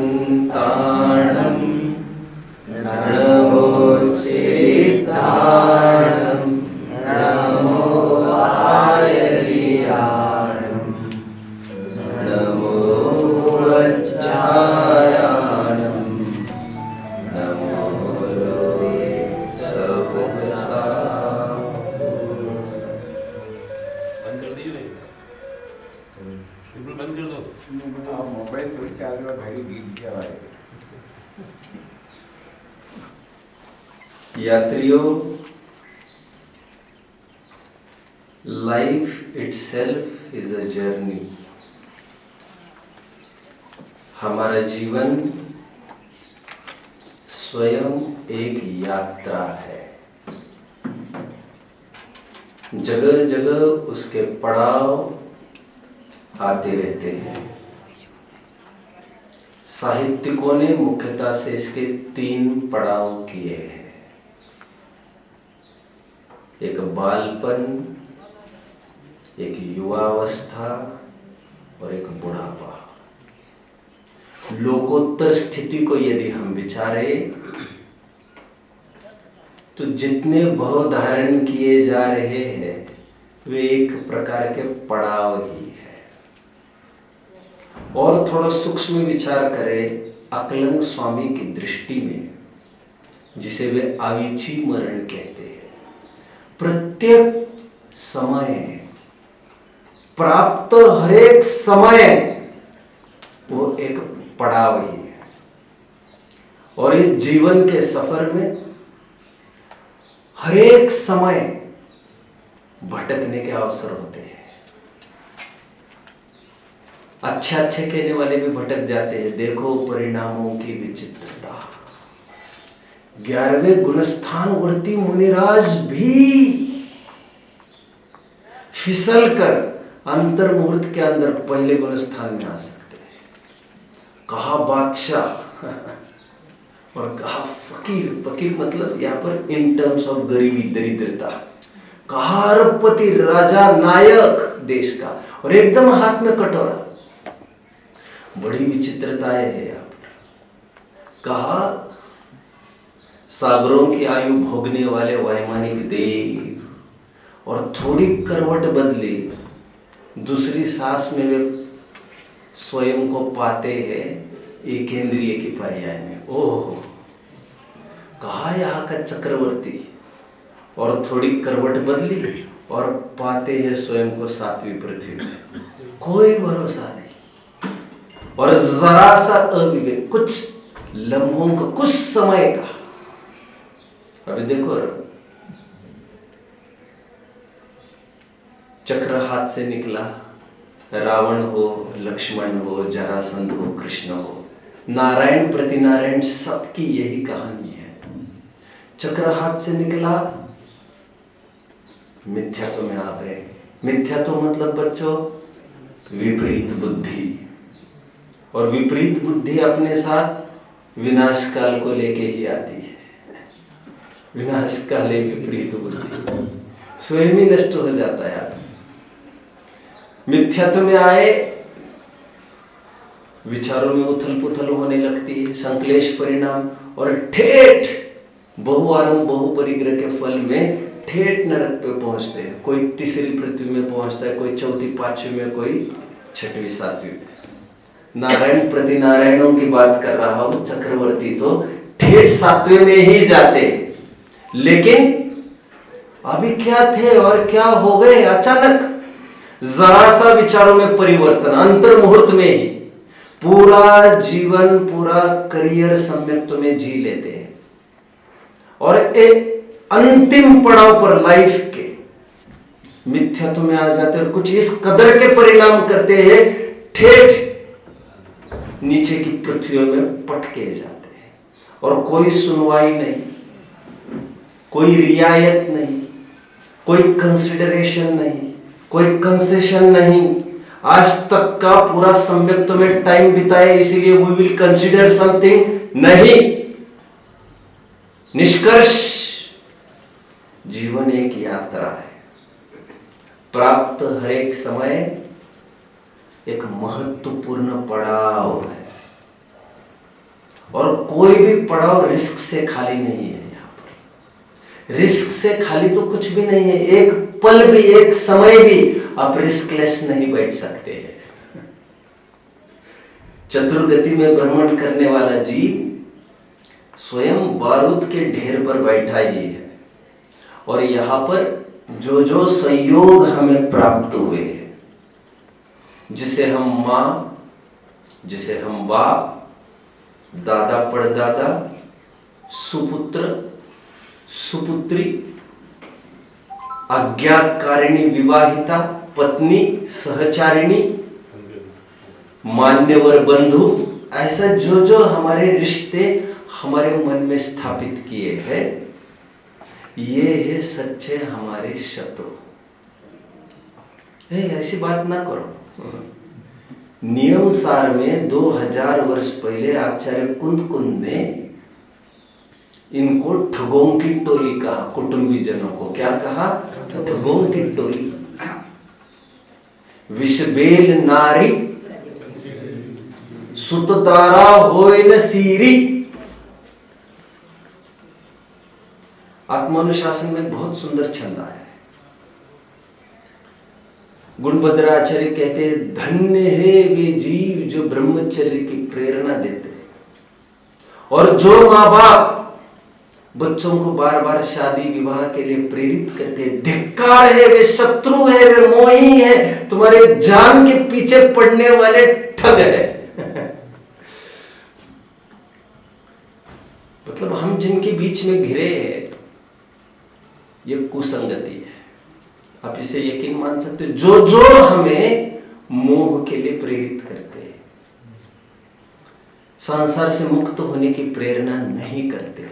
दन्ताणं नमोऽसिद्धाणं नमो आयर्याणं नमो वज्रायाणं नमो लोके सहसा। बंद कर दीजिए बिल्कुल बंद कर दो। मोबाइल थोड़ी चालू है भाई, गीत क्या है। यात्रियों, life itself is a journey. हमारा जीवन स्वयं एक यात्रा है। जगह जगह उसके पड़ाव आते रहते हैं। साहित्यिकों ने मुख्यतः से इसके 3 पड़ाव किए हैं। एक बालपन, एक युवावस्था और एक बुढ़ापा। लोकोत्तर स्थिति को यदि हम विचारें तो जितने भाव धारण किए जा रहे हैं वे एक प्रकार के पड़ाव ही है। और थोड़ा सूक्ष्म विचार करें अकलंग स्वामी की दृष्टि में, जिसे वे आविची मरण कहते हैं। प्रत्येक समय, प्राप्त हरेक समय वो एक पड़ाव ही है। और इस जीवन के सफर में हरेक समय भटकने के अवसर होते हैं। अच्छे कहने वाले भी भटक जाते हैं। देखो परिणामों की विचित्रता। 11वें गुणस्थान वर्ती मुनिराज भी फिसल कर अंतर मुहूर्त के अंदर पहले गुणस्थान में आ सकते हैं। कहा बादशाह और कहा फकीर। फकीर मतलब यहां पर इन टर्म्स ऑफ गरीबी, दरिद्रता। कहा अरबपति, राजा, नायक देश का, और एकदम हाथ में कटोरा। बड़ी विचित्रताएं है यहां पर। कहा सागरों की आयु भोगने वाले वैमानिक देव, और थोड़ी करवट बदली, दूसरी सांस में वे स्वयं को पाते हैं एक इंद्रिय की पर्याय में। ओह, कहा यहाँ का चक्रवर्ती, और थोड़ी करवट बदली और पाते हैं स्वयं को 7वीं पृथ्वी में। कोई भरोसा नहीं। और जरा सा अविवेक, कुछ लम्हों का, कुछ समय का। अभी देखो, चक्र हाथ से निकला, रावण हो, लक्ष्मण हो, जरासंध हो, कृष्ण हो, नारायण प्रति नारायण, सबकी यही कहानी है। चक्र हाथ से निकला, मिथ्यात्व में आ गए। मिथ्यात्व मतलब बच्चों विपरीत बुद्धि, और विपरीत बुद्धि अपने साथ विनाश काल को लेके ही आती है। विनाश काले विपरीत बुद्धि, स्वयं ही नष्ट हो जाता है। मिथ्यात्व में आए, विचारों में उथल पुथल होने लगती है, संक्लेश परिणाम, और ठेठ बहुआरंभ बहुपरिग्रह के फल में ठेठ नरक पे पहुंचते हैं। कोई तीसरी पृथ्वी में पहुंचता है, कोई चौथी पांचवी में, कोई 6वीं 7वीं में। नारायण प्रति नारायणों की बात कर रहा हूं। चक्रवर्ती तो ठेठ 7वें में ही जाते, लेकिन अभी क्या थे और क्या हो गए। अचानक जरा सा विचारों में परिवर्तन, अंतर मुहूर्त में ही पूरा जीवन, पूरा करियर सम्यक्त्व में जी लेते हैं। और एक अंतिम पड़ाव पर लाइफ के मिथ्यात्व में आ जाते हैं, और कुछ इस कदर के परिणाम करते हैं, ठेठ नीचे की पृथ्वी में पटके जाते हैं। और कोई सुनवाई नहीं, कोई रियायत नहीं, कोई कंसिडरेशन नहीं, कोई कंसेशन नहीं। आज तक का पूरा सम्यक्त्व में टाइम बिताए, इसीलिए वी विल कंसिडर समथिंग नहीं। निष्कर्ष, जीवन एक यात्रा है। प्राप्त हर एक समय एक महत्वपूर्ण पड़ाव है। और कोई भी पड़ाव रिस्क से खाली नहीं है। यहाँ पर रिस्क से खाली तो कुछ भी नहीं है। एक पल भी, एक समय भी आप रिस्कलेस नहीं बैठ सकते हैं। चतुर्गति में भ्रमण करने वाला जीव स्वयं बारूद के ढेर पर बैठा ही है, और यहाँ पर जो जो संयोग हमें प्राप्त हुए हैं, जिसे हम माँ, जिसे हम बाप, दादा परदादा, सुपुत्र सुपुत्री, आज्ञाकारिणी विवाहिता, पत्नी, सहचारिणी, मान्यवर बंधु, ऐसा जो जो हमारे रिश्ते हमारे मन में स्थापित किए हैं, ये है सच्चे हमारे शत्रु। ऐसी बात ना करो। नियम सार में 2000 वर्ष पहले आचार्य कुंद ने इनको ठगों की टोली कहा। कुटुंबी जनों को क्या कहा? ठगों की टोली। विषबेल नारी सुतदारा होय न सीरी। आत्मानुशासन में बहुत सुंदर छंद है। गुणभद्राचार्य कहते हैं, धन्य है वे जीव जो ब्रह्मचर्य की प्रेरणा देते हैं, और जो माँ बाप बच्चों को बार बार शादी विवाह के लिए प्रेरित करते हैं। धिक्कार है, वे शत्रु है, वे मोही है, तुम्हारे जान के पीछे पड़ने वाले ठग है। मतलब हम जिनके बीच में घिरे हैं, ये कुसंगति है। आप इसे यकीन मान सकते हो। जो जो हमें मोह के लिए प्रेरित करते हैं, संसार से मुक्त होने की प्रेरणा नहीं करते।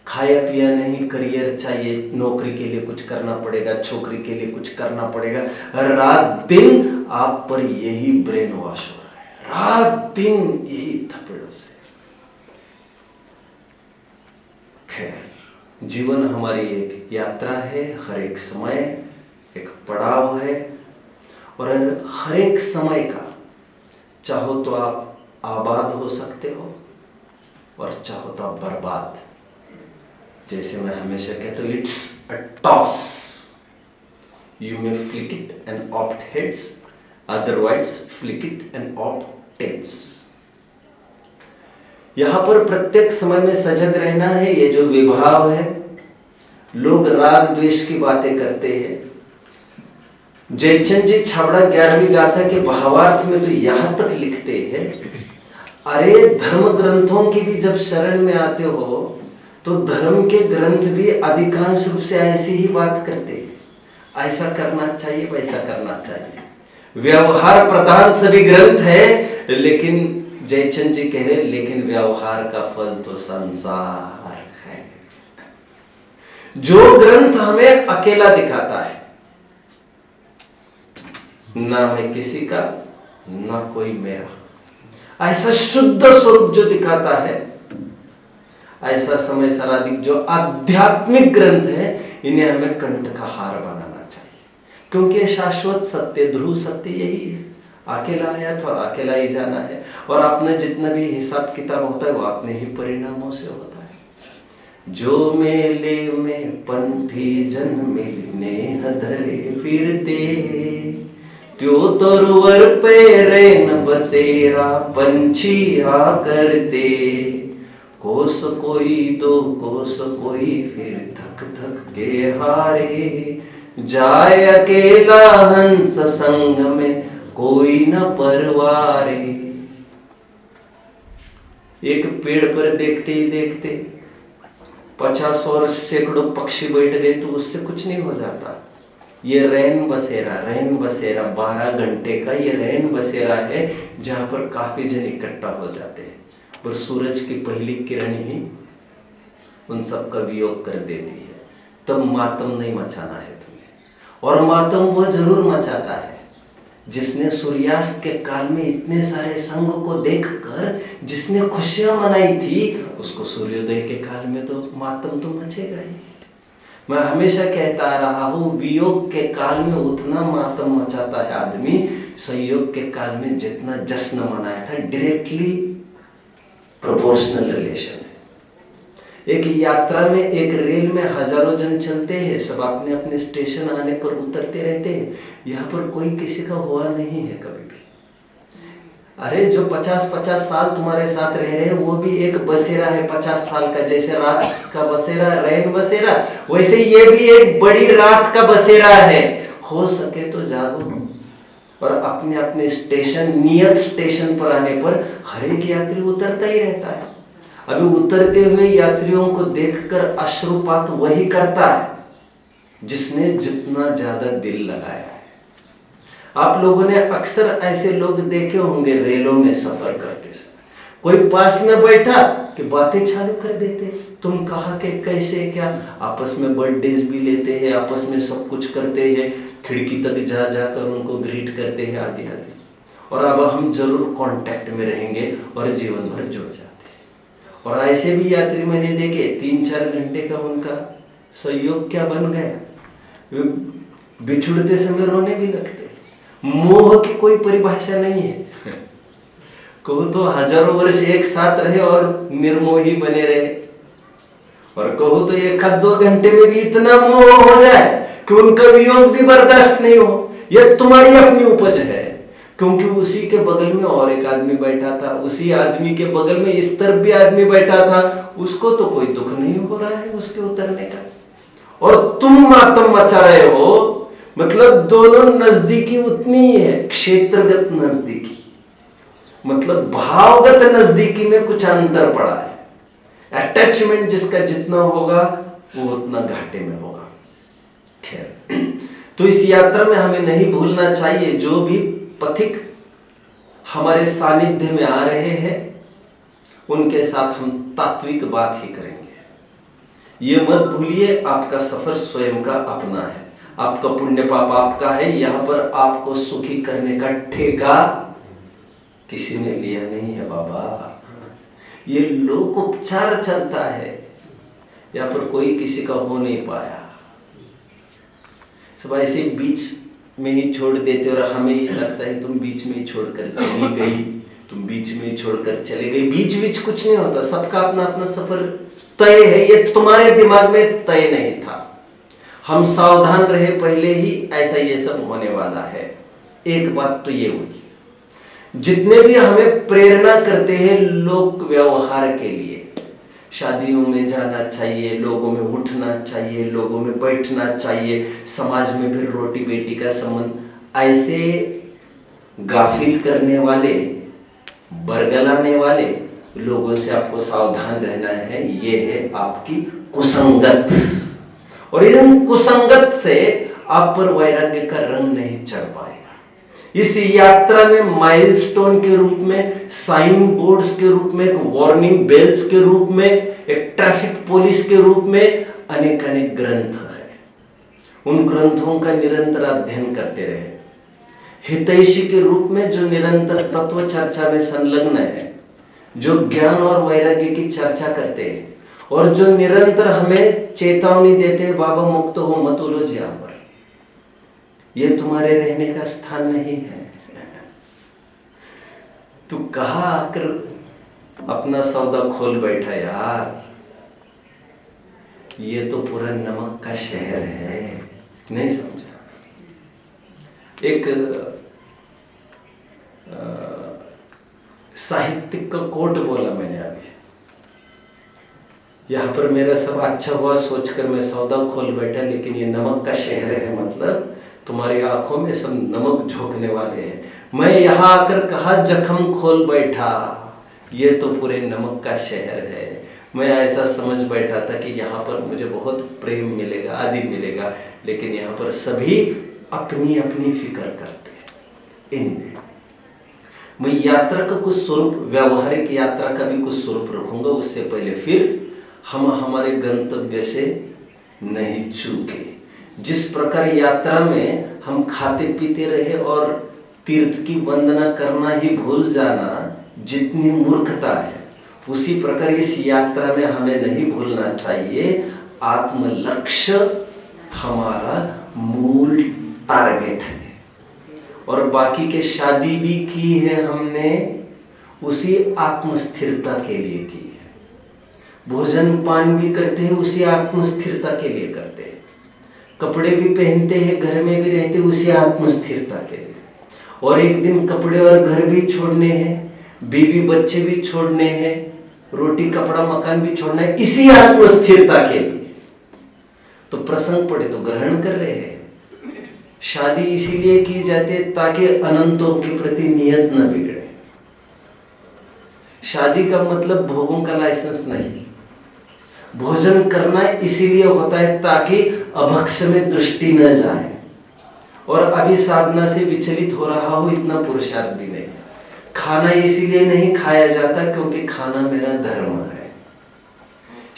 खाया पिया नहीं, करियर चाहिए, नौकरी के लिए कुछ करना पड़ेगा, छोकरी के लिए कुछ करना पड़ेगा। रात दिन आप पर यही ब्रेन वॉश हो रहा है, रात दिन यही थपेड़ों से। खैर, जीवन हमारी एक यात्रा है, हर एक समय एक पड़ाव है, और हर एक समय का चाहो तो आप आबाद हो सकते हो, और चाहो तो आप बर्बाद। जैसे मैं हमेशा कहता हूँ, it's a toss, you may flick it and opt heads, otherwise flick it and opt tails. यहां पर प्रत्येक समय में सजग रहना है। ये जो विभाव है, लोग राग द्वेष की बातें करते हैं। जयचंद जी छाबड़ा 11वीं गाथा के भावार्थ में तो यहां तक लिखते हैं, अरे धर्म ग्रंथों की भी जब शरण में आते हो तो धर्म के ग्रंथ भी अधिकांश रूप से ऐसी ही बात करते हैं। ऐसा करना चाहिए, वैसा करना चाहिए। व्यवहार प्रधान सभी ग्रंथ है, लेकिन जयचंद जी कह रहे, लेकिन व्यवहार का फल तो संसार है। जो ग्रंथ हमें अकेला दिखाता है, ना मैं किसी का, ना कोई मेरा, ऐसा शुद्ध स्वरूप जो दिखाता है, ऐसा समय साराधिक जो आध्यात्मिक ग्रंथ है, इन्हें हमें कंठ का हार बनाना चाहिए। क्योंकि शाश्वत सत्य, ध्रुव सत्य यही है। अकेला आया तो अकेला ही जाना है, और अपने जितना भी हिसाब किताब होता है वो अपने ही परिणामों से होता है। जो मेले में पंथी जन मिलने धरे फिरते, त्यो तरुवर पे रैन बसेरा पंछी आ करते। कोस कोई दो कोस कोई फिर थक थक के हारे, जाए अकेला हंस संग में कोई न परवारे। एक पेड़ पर देखते ही देखते 50 और सैकड़ों पक्षी बैठ गए तो उससे कुछ नहीं हो जाता। ये रैन बसेरा 12 घंटे का ये रैन बसेरा है, जहां पर काफी जन इकट्ठा हो जाते हैं, पर सूरज की पहली किरण ही उन सब का वियोग कर देती है। तब मातम नहीं मचाना है तुम्हें, और मातम वो जरूर मचाता है जिसने सूर्यास्त के काल में इतने सारे संग को देखकर जिसने खुशियां मनाई थी, उसको सूर्योदय के काल में तो मातम तो मचेगा ही। मैं हमेशा कहता रहा हूं, वियोग के काल में उतना मातम मचाता है आदमी, संयोग के काल में जितना जश्न मनाया था डायरेक्टली प्रोपोर्शनल रिलेशन है। एक यात्रा में, एक रेल में हजारों जन चलते हैं, सब अपने अपने स्टेशन आने पर उतरते रहते हैं। यहाँ पर कोई किसी का हुआ नहीं है कभी भी। अरे जो 50-50 साल तुम्हारे साथ रह रहे हैं वो भी एक बसेरा है 50 साल का। जैसे रात का बसेरा, रैन बसेरा, वैसे ये भी एक बड़ी रात का बसेरा है। हो सके तो जागो और अपने अपने स्टेशन, नियत स्टेशन पर आने पर हर एक यात्री उतरता ही रहता है। अभी उतरते हुए यात्रियों को देखकर अश्रुपात वही करता है जिसने जितना ज्यादा दिल लगाया है। आप लोगों ने अक्सर ऐसे लोग देखे होंगे रेलों में सफर करते समय, कोई पास में बैठा कि बातें चालू कर देते, तुम कहाँ के, कैसे, क्या, आपस में बर्थडेज भी लेते हैं, आपस में सब कुछ करते हैं, खिड़की तक जा जाकर उनको ग्रीट करते हैं आदि आदि। और अब हम जरूर कांटेक्ट में रहेंगे और जीवन भर जुड़ जाते हैं। और ऐसे भी यात्री मैंने देखे 3-4 घंटे का उनका सहयोग क्या बन गया, बिछुड़ते समय रोने भी लगते। मोह की कोई परिभाषा नहीं है। कहो तो हजारों वर्ष एक साथ रहे और निर्मोही बने रहे, और कहो तो 1-2 घंटे में भी इतना मोह हो जाए कि उनका वियोग भी बर्दाश्त नहीं हो। यह तुम्हारी अपनी उपज है, क्योंकि उसी के बगल में और एक आदमी बैठा था, उसी आदमी के बगल में इस तरफ भी आदमी बैठा था, उसको तो कोई दुख नहीं हो रहा है उसके उतरने का, और तुम मातम मचा रहे हो। मतलब दोनों नजदीकी उतनी ही है, क्षेत्रगत नजदीकी, मतलब भावगत नजदीकी में कुछ अंतर पड़ा है। अटैचमेंट जिसका जितना होगा वो उतना घाटे में होगा। खैर, तो इस यात्रा में हमें नहीं भूलना चाहिए, जो भी पथिक हमारे सानिध्य में आ रहे हैं उनके साथ हम तात्विक बात ही करेंगे। ये मत भूलिए आपका सफर स्वयं का अपना है, आपका पुण्य पाप आपका है। यहाँ पर आपको सुखी करने का ठेका किसी ने लिया नहीं है बाबा। ये लोक उपचार चलता है, यहाँ पर कोई किसी का हो नहीं पाया। सब ऐसे बीच में ही छोड़ देते और हमें ये लगता है तुम बीच में ही छोड़कर चली गई, तुम बीच में ही छोड़कर चले गए। बीच बीच कुछ नहीं होता, सबका अपना अपना सफर तय है। ये तुम्हारे दिमाग में तय नहीं था, हम सावधान रहे पहले ही, ऐसा ये सब होने वाला है। एक बात तो ये हुई, जितने भी हमें प्रेरणा करते हैं लोक व्यवहार के लिए, शादियों में जाना चाहिए, लोगों में उठना चाहिए, लोगों में बैठना चाहिए, समाज में फिर रोटी बेटी का संबंध, ऐसे गाफिल करने वाले, बरगलाने वाले लोगों से आपको सावधान रहना है। ये है आपकी कुसंगत, और इन कुसंगत से आप पर वैराग्य का रंग नहीं चढ़ पाएगा। इस यात्रा में माइलस्टोन के रूप में, साइन बोर्ड्स के रूप में, वार्निंग बेल्स के रूप में, एक ट्रैफिक पुलिस के रूप में अनेक अनेक ग्रंथ है। उन ग्रंथों का निरंतर अध्ययन करते रहे। हितैषी के रूप में जो निरंतर तत्व चर्चा में संलग्न है, जो ज्ञान और वैराग्य की चर्चा करते हैं, और जो निरंतर हमें चेतावनी देते हैं, बाबा मुक्त हो मत उलझ यहाँ पर, ये तुम्हारे रहने का स्थान नहीं है। तू कहाँ आकर अपना सौदा खोल बैठा यार, ये तो पूरा नमक का शहर है। नहीं समझा? एक साहित्यिक का कोट बोला मैंने अभी, यहाँ पर मेरा सब अच्छा हुआ सोचकर मैं सौदा खोल बैठा, लेकिन ये नमक का शहर है, मतलब तुम्हारी आंखों में सब नमक झोंकने वाले हैं। मैं यहाँ आकर कहा जख्म खोल बैठा, ये तो पूरे नमक का शहर है। मैं ऐसा समझ बैठा था कि यहाँ पर मुझे बहुत प्रेम मिलेगा, आदि मिलेगा, लेकिन यहाँ पर सभी अपनी अपनी फिक्र करते हैं। इनमें मैं यात्रा का कुछ स्वरूप, व्यावहारिक यात्रा का भी कुछ स्वरूप रखूंगा। उससे पहले फिर हम हमारे गंतव्य से नहीं चूके। जिस प्रकार यात्रा में हम खाते पीते रहे और तीर्थ की वंदना करना ही भूल जाना जितनी मूर्खता है, उसी प्रकार इस यात्रा में हमें नहीं भूलना चाहिए आत्म लक्ष्य हमारा मूल टारगेट है। और बाकी के शादी भी की है हमने, उसी आत्मस्थिरता के लिए की है। भोजन पान भी करते हैं उसी आत्मस्थिरता के लिए करते हैं। कपड़े भी पहनते हैं, घर में भी रहते हैं उसी आत्मस्थिरता के लिए। और एक दिन कपड़े और घर भी छोड़ने हैं, बीवी बच्चे भी छोड़ने हैं, रोटी कपड़ा मकान भी छोड़ना है इसी आत्मस्थिरता के लिए। तो प्रसंग पड़े तो ग्रहण कर रहे हैं। शादी इसीलिए की जाती है ताकि अनंतों के प्रति नियत न बिगड़े। शादी का मतलब भोगों का लाइसेंस नहीं। भोजन करना इसीलिए होता है ताकि अभक्ष्य में दृष्टि न जाए और अभी साधना से विचलित हो रहा हो इतना पुरुषार्थ भी नहीं। खाना इसीलिए नहीं खाया जाता क्योंकि खाना मेरा धर्म है।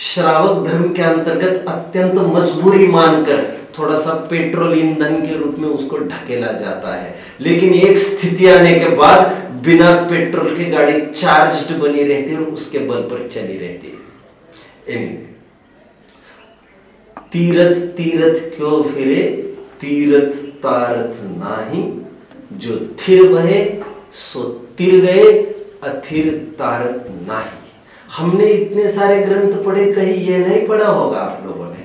श्रावक धर्म के अंतर्गत अत्यंत मजबूरी मानकर थोड़ा सा पेट्रोल ईंधन के रूप में उसको ढकेला जाता है, लेकिन एक स्थिति आने के बाद बिना पेट्रोल की गाड़ी चार्ज्ड बनी रहती है और उसके बल पर चली रहती है। anyway, तीरथ तीरथ क्यों फिरे, तीरथ तारथ नाही, जो थिर बहे सो तिर गए, अथिर तारत नाही। हमने इतने सारे ग्रंथ पढ़े, कहीं ये नहीं पढ़ा होगा आप लोगों ने,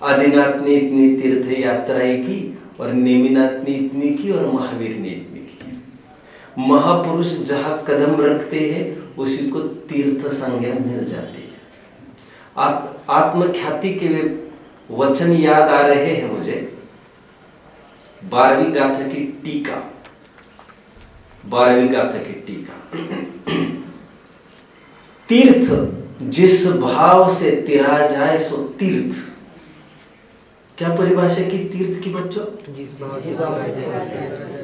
आदिनाथ ने इतनी तीर्थ यात्राएं की और नेमिनाथ ने इतनी की और महावीर ने इतनी की। महापुरुष जहां कदम रखते हैं उसी को तीर्थ संज्ञा मिल जाती है। आत्मख्याति के वे वचन याद आ रहे हैं मुझे। 12वीं गाथा की टीका, 12वीं गाथा की टीका। तीर्थ जिस भाव से तिरा जाए सो तीर्थ। क्या परिभाषा की तीर्थ की बच्चों?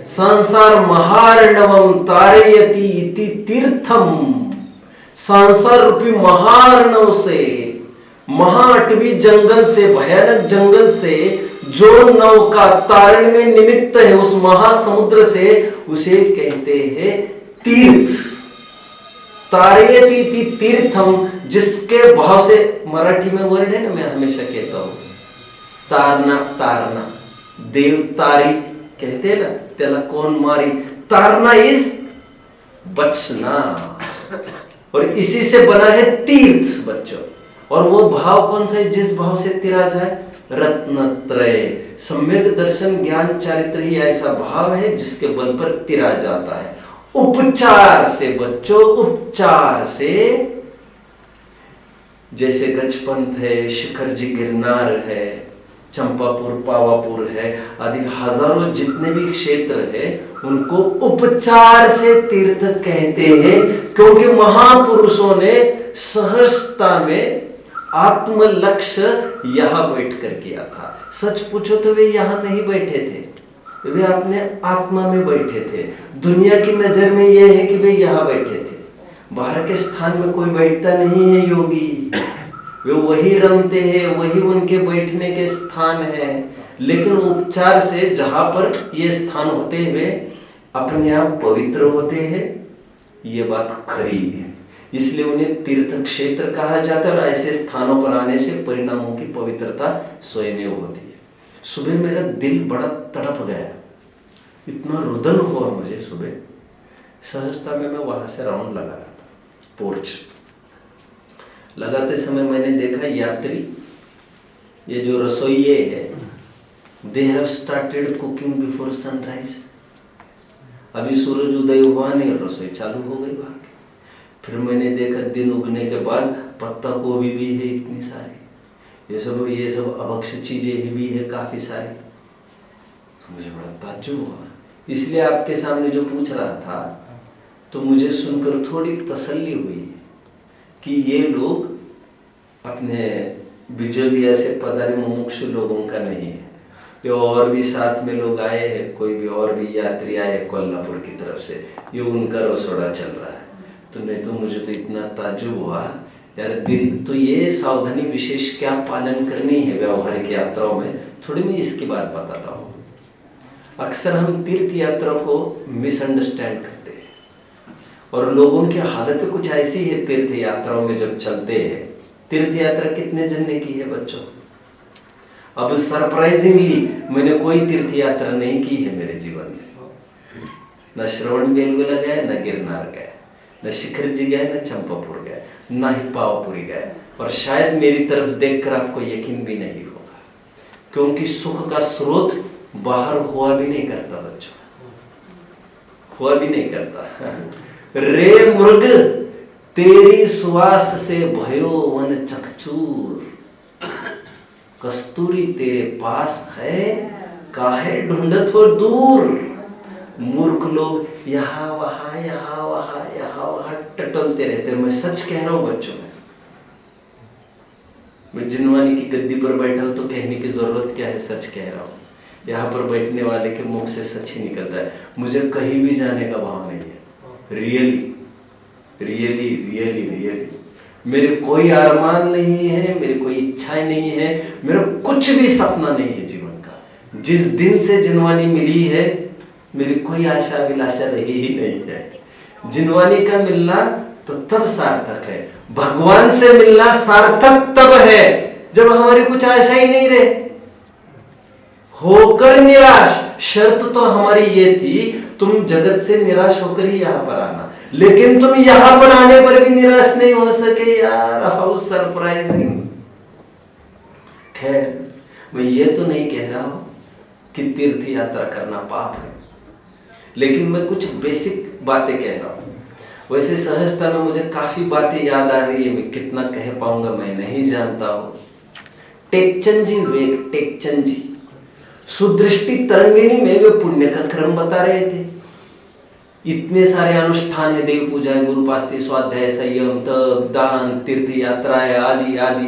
संसार महार्णवम तारयति इति तीर्थम। संसार रूपी महार्णव से, महाअटवी जंगल से, भयानक जंगल से जो नौका तारण में निमित्त है उस महासमुद्र से, उसे कहते हैं तीर्थ। तारयति तीर्थम, जिसके भाव से, मराठी में वर्ड है ना, मैं हमेशा कहता हूं तारना, तारना, देव तारी कहते हैं ना, त्याला कौन मारी, तारना इज बचना, और इसी से बना है तीर्थ बच्चों। और वो भाव कौन सा है? जिस भाव से तिरा जाए, रत्नत्रय, सम्यक दर्शन ज्ञान चारित्र ही ऐसा भाव है जिसके बल पर तिरा जाता है। उपचार से बच्चों, उपचार से, जैसे गजपंथ है, शिखर जी गिरनार है, चंपापुर पावापुर है, आदि हजारों जितने भी क्षेत्र है उनको उपचार से तीर्थ कहते हैं, क्योंकि महापुरुषों ने सहजता में आत्म लक्ष्य यहां बैठकर किया था। सच पूछो तो वे यहां नहीं बैठे थे, वे अपने आत्मा में बैठे थे। दुनिया की नजर में यह है कि वे यहां बैठे थे, बाहर के स्थान में कोई बैठता नहीं है योगी, वे वही रमते हैं, वही उनके बैठने के स्थान है। लेकिन उपचार से जहां पर ये स्थान होते हुए अपने आप पवित्र होते हैं, ये बात खरी है, इसलिए उन्हें तीर्थ क्षेत्र कहा जाता है। और ऐसे स्थानों पर आने से परिणामों की पवित्रता स्वयं होती है। सुबह मेरा दिल बड़ा तड़प गया, इतना रुदन हुआ मुझे सुबह। सहजता में मैं वहां से राउंड लगा रहा था, पोर्च लगाते समय मैंने देखा यात्री, ये जो रसोइये है, they have started cooking before sunrise. अभी सूरज उदय हुआ नहीं, रसोई चालू हो गई वहां की। फिर मैंने देखा दिन उगने के बाद पत्ता गोभी भी है इतनी सारी, ये सब अभक्ष्य चीजें भी है काफी सारी। तो मुझे बड़ा ताज्जुब हुआ, इसलिए आपके सामने जो पूछ रहा था तो मुझे सुनकर थोड़ी तसल्ली हुई कि ये लोग अपने बिजलिया से पधारे मुमुक्षु लोगों का नहीं है, ये और भी साथ में लोग आए हैं, कोई भी और भी यात्री आए कोल्हापुर की तरफ से, ये उनका रसोड़ा चल रहा है। तो नहीं तो मुझे तो इतना ताज्जुब हुआ यार, दिल तो ये सावधानी विशेष क्या पालन करनी है व्यावहारिक यात्राओं में, थोड़ी मैं इसकी बात बताता हूँ। अक्सर हम तीर्थ यात्रा को मिसअंडरस्टैंड करते हैं और लोगों की हालत कुछ ऐसी है तीर्थ यात्राओं में जब चलते हैं। तीर्थ यात्रा कितने जन ने की है बच्चों? अब सरप्राइजिंगली मैंने कोई तीर्थ यात्रा नहीं की है मेरे जीवन में, न श्रवण बेलगोला गया न गिरनार गया, न शिखर जी गए, न चंपापुर गए, ना ही पावपुरी गए, और शायद मेरी तरफ देखकर आपको यकीन भी नहीं होगा, क्योंकि सुख का स्रोत बाहर हुआ भी नहीं करता बच्चों, हुआ भी नहीं करता। रे मृग तेरी सुवास से भयो वन चकचूर, कस्तूरी तेरे पास है काहे ढूंढत हो दूर। मूर्ख लोग यहाँ वहां यहाँ वहां यहाँ वहां टटोलते रहते हैं। मैं सच कह रहा हूं बच्चों, मैं जिनवानी की गद्दी पर बैठा हूं तो कहने की जरूरत क्या है, सच कह रहा हूं। यहाँ पर बैठने वाले के मुख से सच ही निकलता है। मुझे कहीं भी जाने का भाव नहीं है, रियली रियली रियली रियली। मेरे कोई अरमान नहीं है, मेरी कोई इच्छाएं नहीं है, मेरा कुछ भी सपना नहीं है जीवन का। जिस दिन से जिनवानी मिली है मेरी कोई आशा अभिलाषा रही ही नहीं है। जिनवानी का मिलना तो तब सार्थक है, भगवान से मिलना सार्थक तब है जब हमारी कुछ आशा ही नहीं रहे। होकर निराश, शर्त तो हमारी ये थी तुम जगत से निराश होकर ही यहां पर आना, लेकिन तुम यहां पर आने पर भी निराश नहीं हो सके यार, हाउ सरप्राइजिंग। खैर, मैं ये तो नहीं कह रहा हूं कि तीर्थ यात्रा करना पाप है, लेकिन मैं कुछ बेसिक बातें कह रहा हूं। वैसे सहजता में मुझे काफी बातें याद आ रही है, मैं कितना कह पाऊंगा मैं नहीं जानता हूं। टेकचंद जी वेग, टेकचंद जी सुदृष्टि तरंगिणी में वे पुण्य का क्रम बता रहे थे। इतने सारे अनुष्ठान है, देव पूजा है, गुरुपास्ती, स्वाध्याय, संयम, तप, दान, तीर्थ यात्राएं आदि आदि।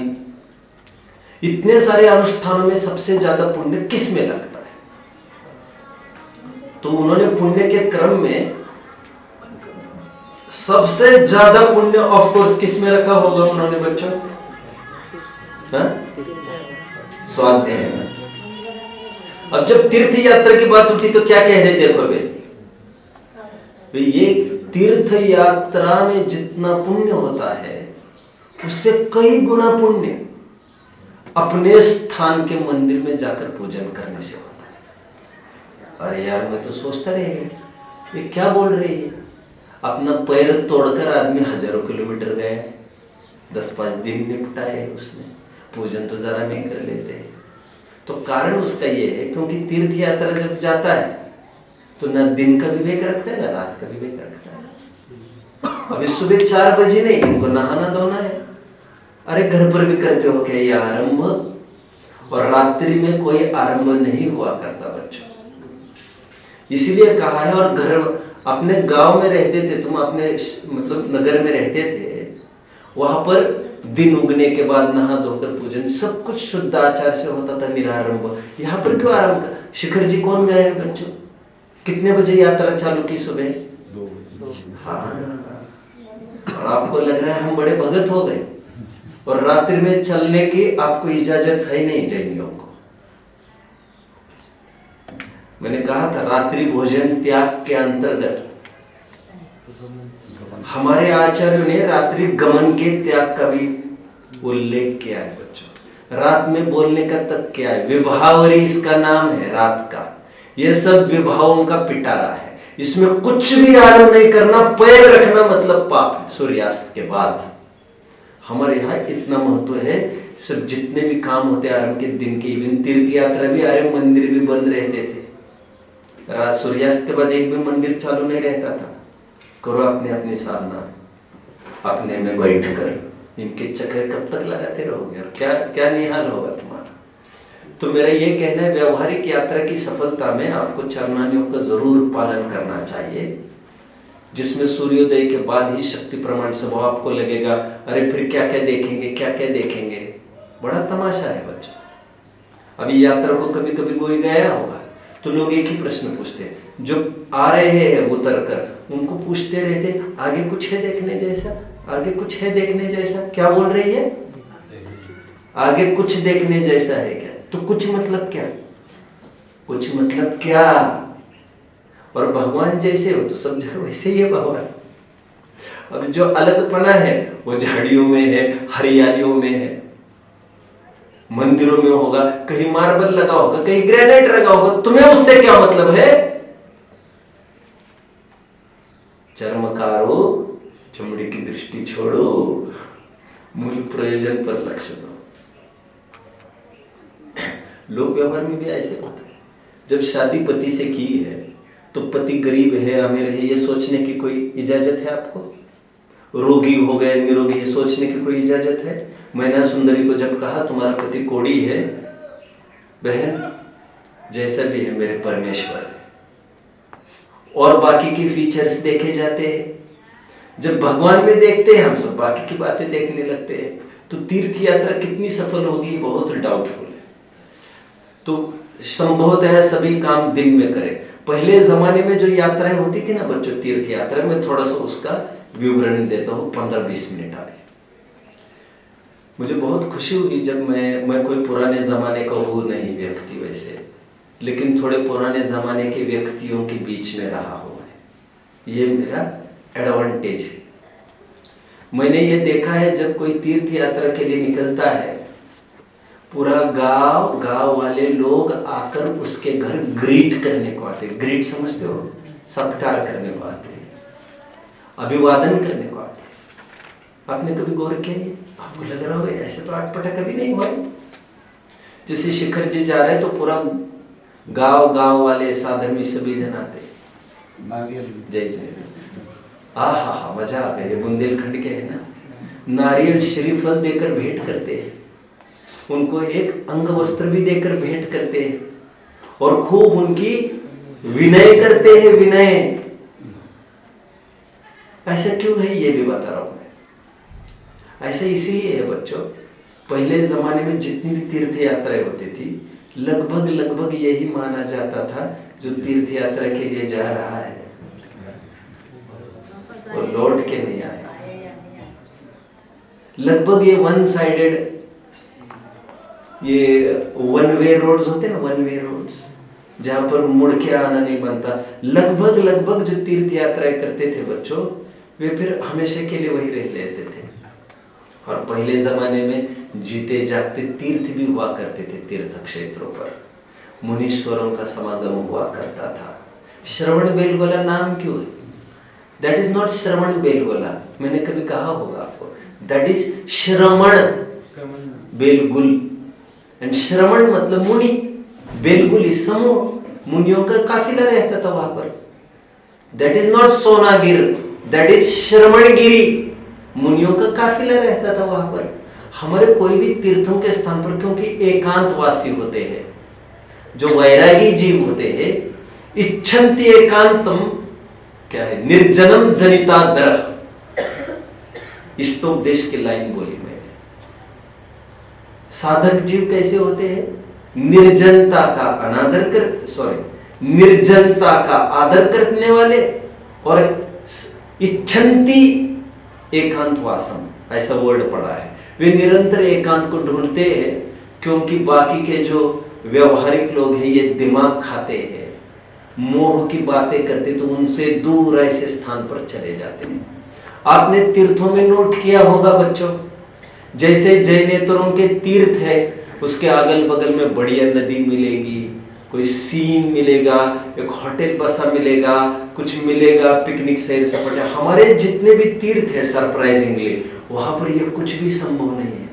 इतने सारे अनुष्ठानों में सबसे ज्यादा पुण्य किस में लगता है? तो उन्होंने पुण्य के क्रम में सबसे ज्यादा पुण्य ऑफ कोर्स किस में रखा होगा उन्होंने बच्चों? स्वाध्याय में। अब जब तीर्थ यात्रा की बात उठी तो क्या कह रहे? देखो भाई, ये तीर्थ यात्रा में जितना पुण्य होता है उससे कई गुना पुण्य अपने स्थान के मंदिर में जाकर पूजन करने से होता है। अरे यार, मैं तो सोचता रह गया ये क्या बोल रही है। अपना पैर तोड़कर आदमी हजारों किलोमीटर गए, 10-5 दिन निपटाए उसने, पूजन तो जरा नहीं कर लेते। तो कारण उसका ये है क्योंकि तीर्थ यात्रा जब जाता है तो ना दिन का विवेक रखता है ना रात का विवेक रखता है। अभी सुबह 4 बजे नहीं, इनको नहाना धोना है। अरे घर पर भी करते हो क्या ये आरंभ? और रात्रि में कोई आरंभ नहीं हुआ करता बच्चों, इसीलिए कहा है। और घर अपने गांव में रहते थे तुम, अपने मतलब नगर में रहते थे, वहां पर दिन उगने के बाद नहा धोकर पूजन सब कुछ शुद्ध आचार से होता था, निरारंभ। यहाँ पर क्यों आरंभ कर? शिखर जी कौन गए हैं बच्चों? कितने बजे यात्रा चालू की? सुबह 2 बजे। हाँ, और आपको लग रहा है हम बड़े भगत हो गए और रात्रि में चलने की आपको इजाजत है नहीं जैनियों को। मैंने कहा था रात्रि भोजन त्याग के अंतर्गत हमारे आचार्यों ने रात्रि गमन के त्याग का भी उल्लेख किया है बच्चों। रात में बोलने का तक क्या है? विभावरी इसका नाम है रात का। यह सब विभावों का पिटारा है, इसमें कुछ भी आरंभ नहीं करना, पैर रखना मतलब पाप है सूर्यास्त के बाद। हमारे यहाँ इतना महत्व है, सब जितने भी काम होते आरंभ के दिन के, इवन तीर्थ यात्रा भी, अरे मंदिर भी बंद रहते थे। सूर्यास्त के बाद एक भी मंदिर चालू नहीं रहता था। करो अपने अपनी साधना, अपने में बैठ कर इनके चक्कर कब तक लगाते रहोगे और क्या क्या निहाल होगा तुम्हारा। तो मेरा ये कहना है व्यवहारिक यात्रा की सफलता में आपको चरणानियों का जरूर पालन करना चाहिए, जिसमें सूर्योदय के बाद ही शक्ति प्रमाण स्वभाव आपको लगेगा अरे फिर क्या क्या देखेंगे, क्या क्या देखेंगे। बड़ा तमाशा है बच्चों। अभी यात्रा को कभी कभी कोई गया होगा तो लोग एक ही प्रश्न पूछते हैं, जो आ रहे हैं उतर कर उनको पूछते रहते आगे कुछ है देखने जैसा, आगे कुछ है देखने जैसा। क्या बोल रही है? आगे कुछ देखने जैसा है क्या? तो कुछ मतलब क्या? कुछ मतलब क्या? और भगवान जैसे हो तो सब जगह वैसे ही है भगवान। अब जो अलगपना है वो झाड़ियों में है, हरियालियों में है, मंदिरों में होगा, कहीं मार्बल लगा होगा, कहीं ग्रेनाइट लगा होगा, तुम्हें उससे क्या मतलब है? चर्मकारो चमड़ी की दृष्टि छोड़ो, मूल प्रयोजन पर लक्ष्य दो। लोक व्यवहार में भी ऐसे होता है। जब शादी पति से की है तो पति गरीब है अमीर है ये सोचने की कोई इजाजत है आपको? रोगी हो गए निरोगी है सोचने की कोई इजाजत है? मैना सुंदरी को जब कहा तुम्हारा पति कोढ़ी है, बहन जैसा भी है मेरे परमेश्वर है, और बाकी के फीचर्स देखे जाते हैं। जब भगवान में देखते हैं हम सब बाकी की बातें देखने लगते हैं, तो तीर्थ यात्रा कितनी सफल होगी बहुत डाउटफुल है। तो संभवतः सभी काम दिन में करें। पहले जमाने में जो यात्राएं होती थी ना बच्चों, तीर्थ यात्रा में थोड़ा सा उसका विवरण देता हूँ 15-20 मिनट आगे। मुझे बहुत खुशी हुई जब मैं कोई पुराने जमाने का वो नहीं व्यक्ति वैसे, लेकिन थोड़े पुराने जमाने के व्यक्तियों के बीच में रहा हुआ है, ये मेरा एडवांटेज है। मैंने ये देखा है जब कोई तीर्थ यात्रा के लिए निकलता है, पूरा गांव वाले लोग आकर उसके घर ग्रीट करने को आते। ग्रीट समझते हो? सत्कार करने को आते, अभिवादन करने को आते। आपने कभी गौर किया? आपको लग रहा होगा ऐसे तो आटपटा कभी नहीं हुआ। जैसे शिखर जी जा रहे तो पूरा गांव वाले साधर्मी सभी जन आते, जय जय, हा मजा आ गया। बुंदेलखंड के है ना, नारियल श्रीफल देकर भेंट करते हैं, उनको एक अंग वस्त्र भी देकर भेंट करते हैं, और खूब उनकी विनय करते हैं। विनय ऐसा क्यों है ये भी बता रहा हूं मैं। ऐसा इसीलिए है बच्चों, पहले जमाने में जितनी भी तीर्थ यात्राएं होती थी लगभग यही माना जाता था, जो तीर्थ यात्रा के लिए जा रहा है और लौट के नहीं आया। लगभग ये वन साइडेड, ये वन वे रोड्स होते ना, वन वे रोड्स जहां पर मुड़ के आना नहीं बनता। लगभग जो तीर्थ यात्राएं करते थे बच्चों, वे फिर हमेशा के लिए वही रह लेते थे। और पहले जमाने में जीते जागते तीर्थ भी हुआ करते थे। तीर्थ क्षेत्रों पर मुनीश्वरों का समागम हुआ करता था। श्रवण बेलगोला नाम क्यों है? दैट इज नॉट श्रवण बेलगोला, मैंने कभी कहा होगा आपको, दैट इज श्रवण बेलगुल। एंड श्रवण मतलब मुनि, बेलगुल समूह, मुनियों का काफिला रहता था वहां पर। That is not Sonagir, that is Shravangiri, मुनियों का काफिला रहता था वहां पर। हमारे कोई भी तीर्थों के स्थान पर, क्योंकि एकांतवासी होते हैं, जो वैरागी जीव होते हैं, इच्छन्ति एकांतम, क्या है, निर्जनम जनिताद्रह, इष्टोपदेश की लाइन बोली मैंने। साधक जीव कैसे होते हैं? निर्जनता का अनादर कर, निर्जनता का आदर करने वाले, और इच्छन्ति एकांतवासम, ऐसा वर्ड पड़ा है। वे निरंतर एकांत को ढूंढते हैं, क्योंकि बाकी के जो व्यवहारिक लोग हैं ये दिमाग खाते हैं, मोह की बातें करते, तो उनसे दूर ऐसे स्थान पर चले जाते हैं। आपने तीर्थों में नोट किया होगा बच्चों, जैसे जैनेतरों के तीर्थ है, उसके अगल बगल में बढ़िया नदी मिलेगी, कोई सीन मिलेगा, एक होटल बसा मिलेगा, कुछ मिलेगा, पिकनिक सैर सपाटे। हमारे जितने भी तीर्थ है सरप्राइजिंगली, वहां पर ये कुछ भी संभव नहीं है,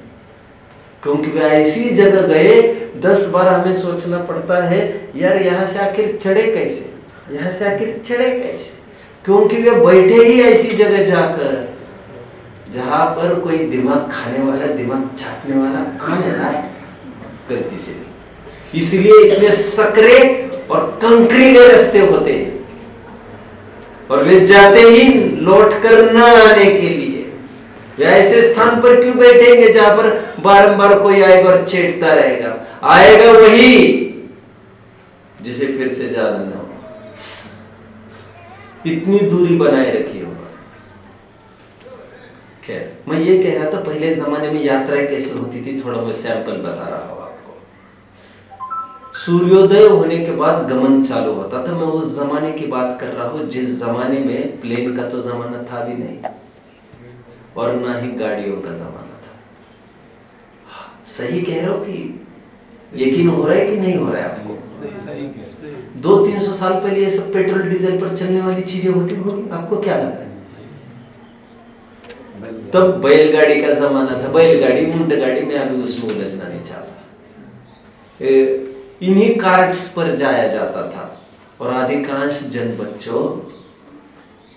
क्योंकि वे ऐसी जगह गए 10 बार हमें सोचना पड़ता है, यार यहाँ से आखिर चढ़े कैसे, यहाँ से आखिर चढ़े कैसे, क्योंकि वे बैठे ही ऐसी जगह जाकर जहां पर कोई दिमाग खाने वाला, दिमाग चाटने वाला आ जाए गलती से। इसलिए इतने सकरे और कंकरीले रास्ते होते हैं, और वे जाते ही लौट कर न आने के लिए वे ऐसे स्थान पर क्यों बैठेंगे जहां पर बारंबार कोई आएगा और चेटता रहेगा। आएगा वही जिसे फिर से जाना न हो। इतनी दूरी बनाए रखी होगा। खैर, मैं ये कह रहा था पहले जमाने में यात्राएं कैसे होती थी, थोड़ा मैं सैंपल बता रहा हूं आपको। सूर्योदय होने के बाद गमन चालू होता था। मैं उस जमाने की बात कर रहा हूं जिस जमाने में प्लेन का तो जमाना था भी नहीं, और ना ही गाड़ियों का जमाना था। सही कह रहा हूं कि यकीन हो रहा है कि नहीं हो रहा है आपको? 200-300 साल पहले ये सब पेट्रोल डीजल पर चलने वाली चीजें होती होंगी, आपको क्या लग रहा है? तब बैलगाड़ी का जमाना था, बैलगाड़ी ऊंट गाड़ी में, अभी उसमें उलझना नहीं चाहता। इन्हीं कार्ट्स पर जाया जाता था और अधिकांश जन बच्चों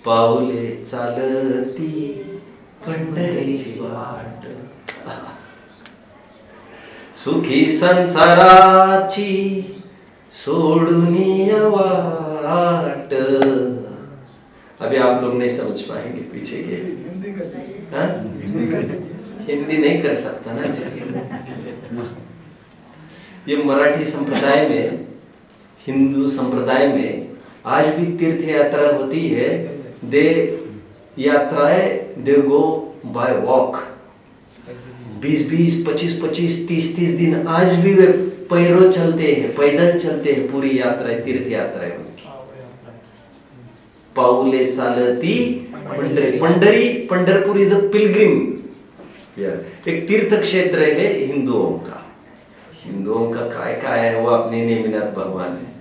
पाऊले चालती पंढरीची वाट, सुखी संसाराची सोडूनी वाट। अभी आप लोग नहीं समझ पाएंगे पीछे के, हाँ? हिंदी नहीं कर सकता ना इसलिए। ये मराठी संप्रदाय में, हिंदू संप्रदाय में आज भी तीर्थ यात्रा होती है। दे यात्राएं दे गो बाय वॉक, 20-20, 25-25, 30-30 दिन आज भी वे पैरों चलते हैं, पैदल चलते हैं। पूरी यात्राएं तीर्थ यात्राएं उनकी। पाऊले चालती Pandhari, Pandhari Pandharpur is a Pilgrim, एक तीर्थ क्षेत्र है हिंदुओं का। हिंदुओं का काय है वो अपने नेमिनाथ भगवान है,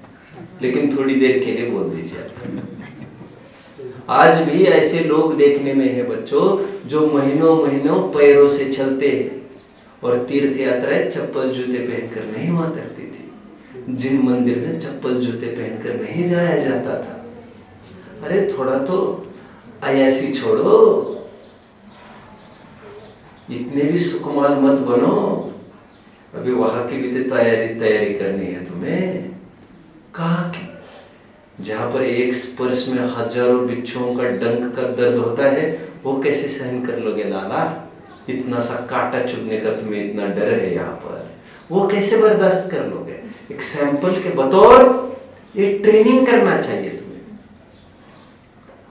लेकिन थोड़ी देर के लिए बोल दीजिए। आज भी ऐसे लोग देखने में है बच्चों, जो महीनों महीनों पैरों से चलते हैं और तीर्थ यात्राएं चप्पल जूते पहनकर नहीं हुआ करती थी। जिन मंदिर में चप्पल जूते पहनकर नहीं जाया जाता था, अरे थोड़ा तो अयासी छोड़ो, इतने भी सुकुमार मत बनो। अभी वहां की भी तो तैयारी करनी है तुम्हें। कहाँ की? जहां पर एक स्पर्श में हजारों बिच्छुओं का डंक का दर्द होता है, वो कैसे सहन कर लोगे लाला? इतना सा कांटा चुभने का तुम्हें इतना डर है यहाँ पर, वो कैसे बर्दाश्त कर लोगे? एक सैंपल के बतौर ये ट्रेनिंग करना चाहिए तुम्हें।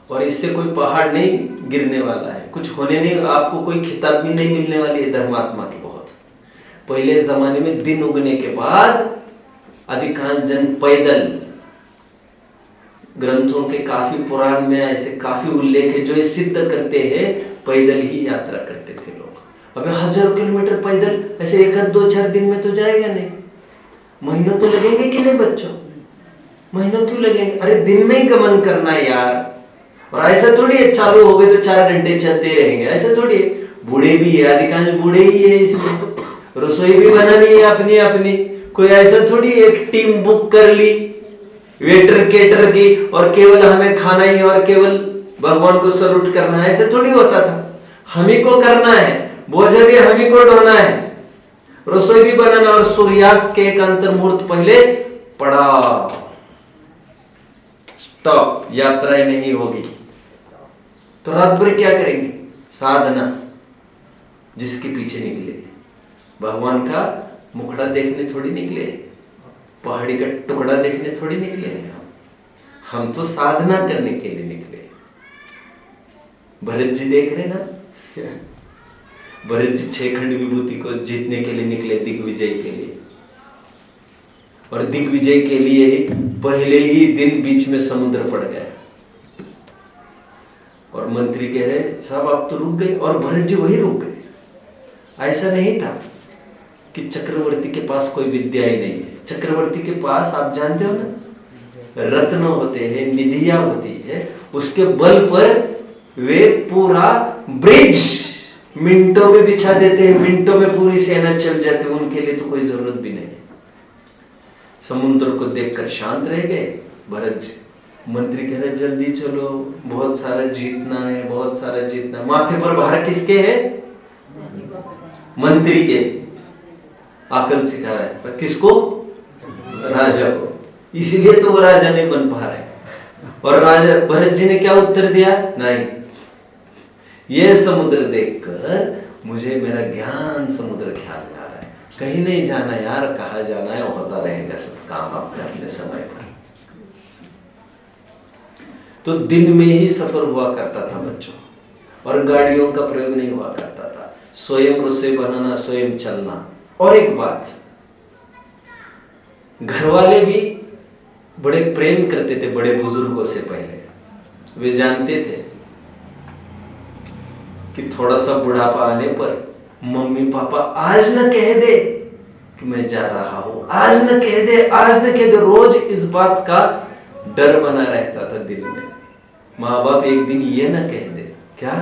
और इससे कोई पहाड़ नहीं गिरने वाला है, कुछ होने नहीं, आपको कोई खिताब भी नहीं मिलने वाली है धर्मात्मा की। बहुत पहले जमाने में दिन उगने के बाद अधिकांश जन पैदल, ग्रंथों के काफी पुराण में ऐसे काफी उल्लेख है जो ये सिद्ध करते हैं, पैदल ही यात्रा करते थे लोग। अबे हजारों किलोमीटर पैदल ऐसे 1-2-4 दिन में तो जाएगा नहीं, महीनों तो लगेंगे कि नहीं बच्चों? महीनों क्यों लगेंगे? अरे दिन में ही गमन करना है यार। और ऐसा थोड़ी है चालू हो गए तो 4 घंटे चलते रहेंगे, ऐसा थोड़ी है। बूढ़े भी है, अधिकांश बूढ़े ही है इसमें, रसोई भी बनानी है अपनी अपनी। कोई ऐसा थोड़ी एक टीम बुक कर ली वेटर केटर की और केवल हमें खाना ही और केवल भगवान को सल्यूट करना है, ऐसा थोड़ी होता था। हम ही को करना है, बोझा भी हम ही को ढोना है, रसोई भी बनाना। और सूर्यास्त के एक अंतर मुहूर्त पहले पड़ा स्टॉप, यात्राएं नहीं होगी। तो रात भर क्या करेंगे? साधना। जिसके पीछे निकले, भगवान का मुखड़ा देखने थोड़ी निकले, पहाड़ी का टुकड़ा देखने थोड़ी निकले। हम तो साधना करने के लिए निकले। भरत जी देख रहे ना, भरत जी 6 खंड विभूति को जीतने के लिए निकले, दिग्विजय के लिए। और दिग्विजय के लिए ही पहले ही दिन बीच में समुद्र पड़ गया और मंत्री कह रहे साहब आप तो रुक गए, और भरत जी वही रुक गए। ऐसा नहीं था कि चक्रवर्ती के पास कोई विद्या ही नहीं है। चक्रवर्ती के पास आप जानते हो ना, रत्न होते हैं, निधियां होती है, उसके बल पर वे पूरा ब्रिज मिनटों में बिछा देते हैं, मिनटों में पूरी सेना चल जाती है। उनके लिए तो कोई जरूरत भी नहीं है। समुद्र को देखकर शांत रह गए भरत जी। मंत्री कह रहे जल्दी चलो, बहुत सारा जीतना है, बहुत सारा जीतना है। माथे पर भार किसके है? मंत्री के। आकल सिखा रहा है, पर किसको? राजा को। इसीलिए तो वो राजा नहीं बन पा रहा है। और राजा भरत जी ने क्या उत्तर दिया? नहीं, ये समुद्र देखकर मुझे मेरा ज्ञान समुद्र ख्याल में आ रहा है। कहीं नहीं जाना यार, कहाँ जाना है, होता रहेगा सब काम अपने अपने समय पर। तो दिन में ही सफर हुआ करता था बच्चों, और गाड़ियों का प्रयोग नहीं हुआ करता था। स्वयं रसोई बनाना, स्वयं चलना। और एक बात, घर वाले भी बड़े प्रेम करते थे बड़े बुजुर्गों से। पहले वे जानते थे कि थोड़ा सा बुढ़ापा आने पर मम्मी पापा आज न कह दे कि मैं जा रहा हूं, आज न कह दे, आज न कह दे। रोज इस बात का डर बना रहता था दिल में। माँ बाप एक दिन ये ना कह दे क्या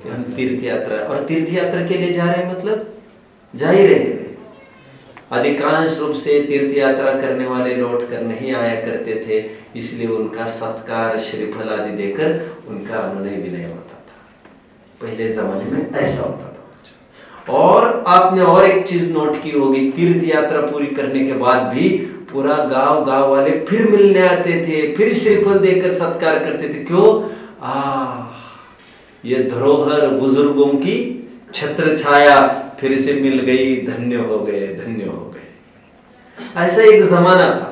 कि हम तीर्थ यात्रा, और तीर्थ यात्रा के लिए जा रहे हैं मतलब जा ही रहे हैं। अधिकांश रूप से तीर्थ यात्रा करने वाले लौट कर नहीं आया करते थे, इसलिए उनका सत्कार श्रीफल आदि देकर उनका अनुनय भी नहीं होता था। पहले जमाने में ऐसा होता था। और आपने और एक चीज नोट की होगी, तीर्थ यात्रा पूरी करने के बाद भी पूरा गांव वाले फिर मिलने आते थे, फिर श्रीफल देकर सत्कार करते थे। क्यों? ये धरोहर बुजुर्गों की छत्र छाया फिर से मिल गई, धन्य हो गए, धन्य हो गए। ऐसा एक जमाना था।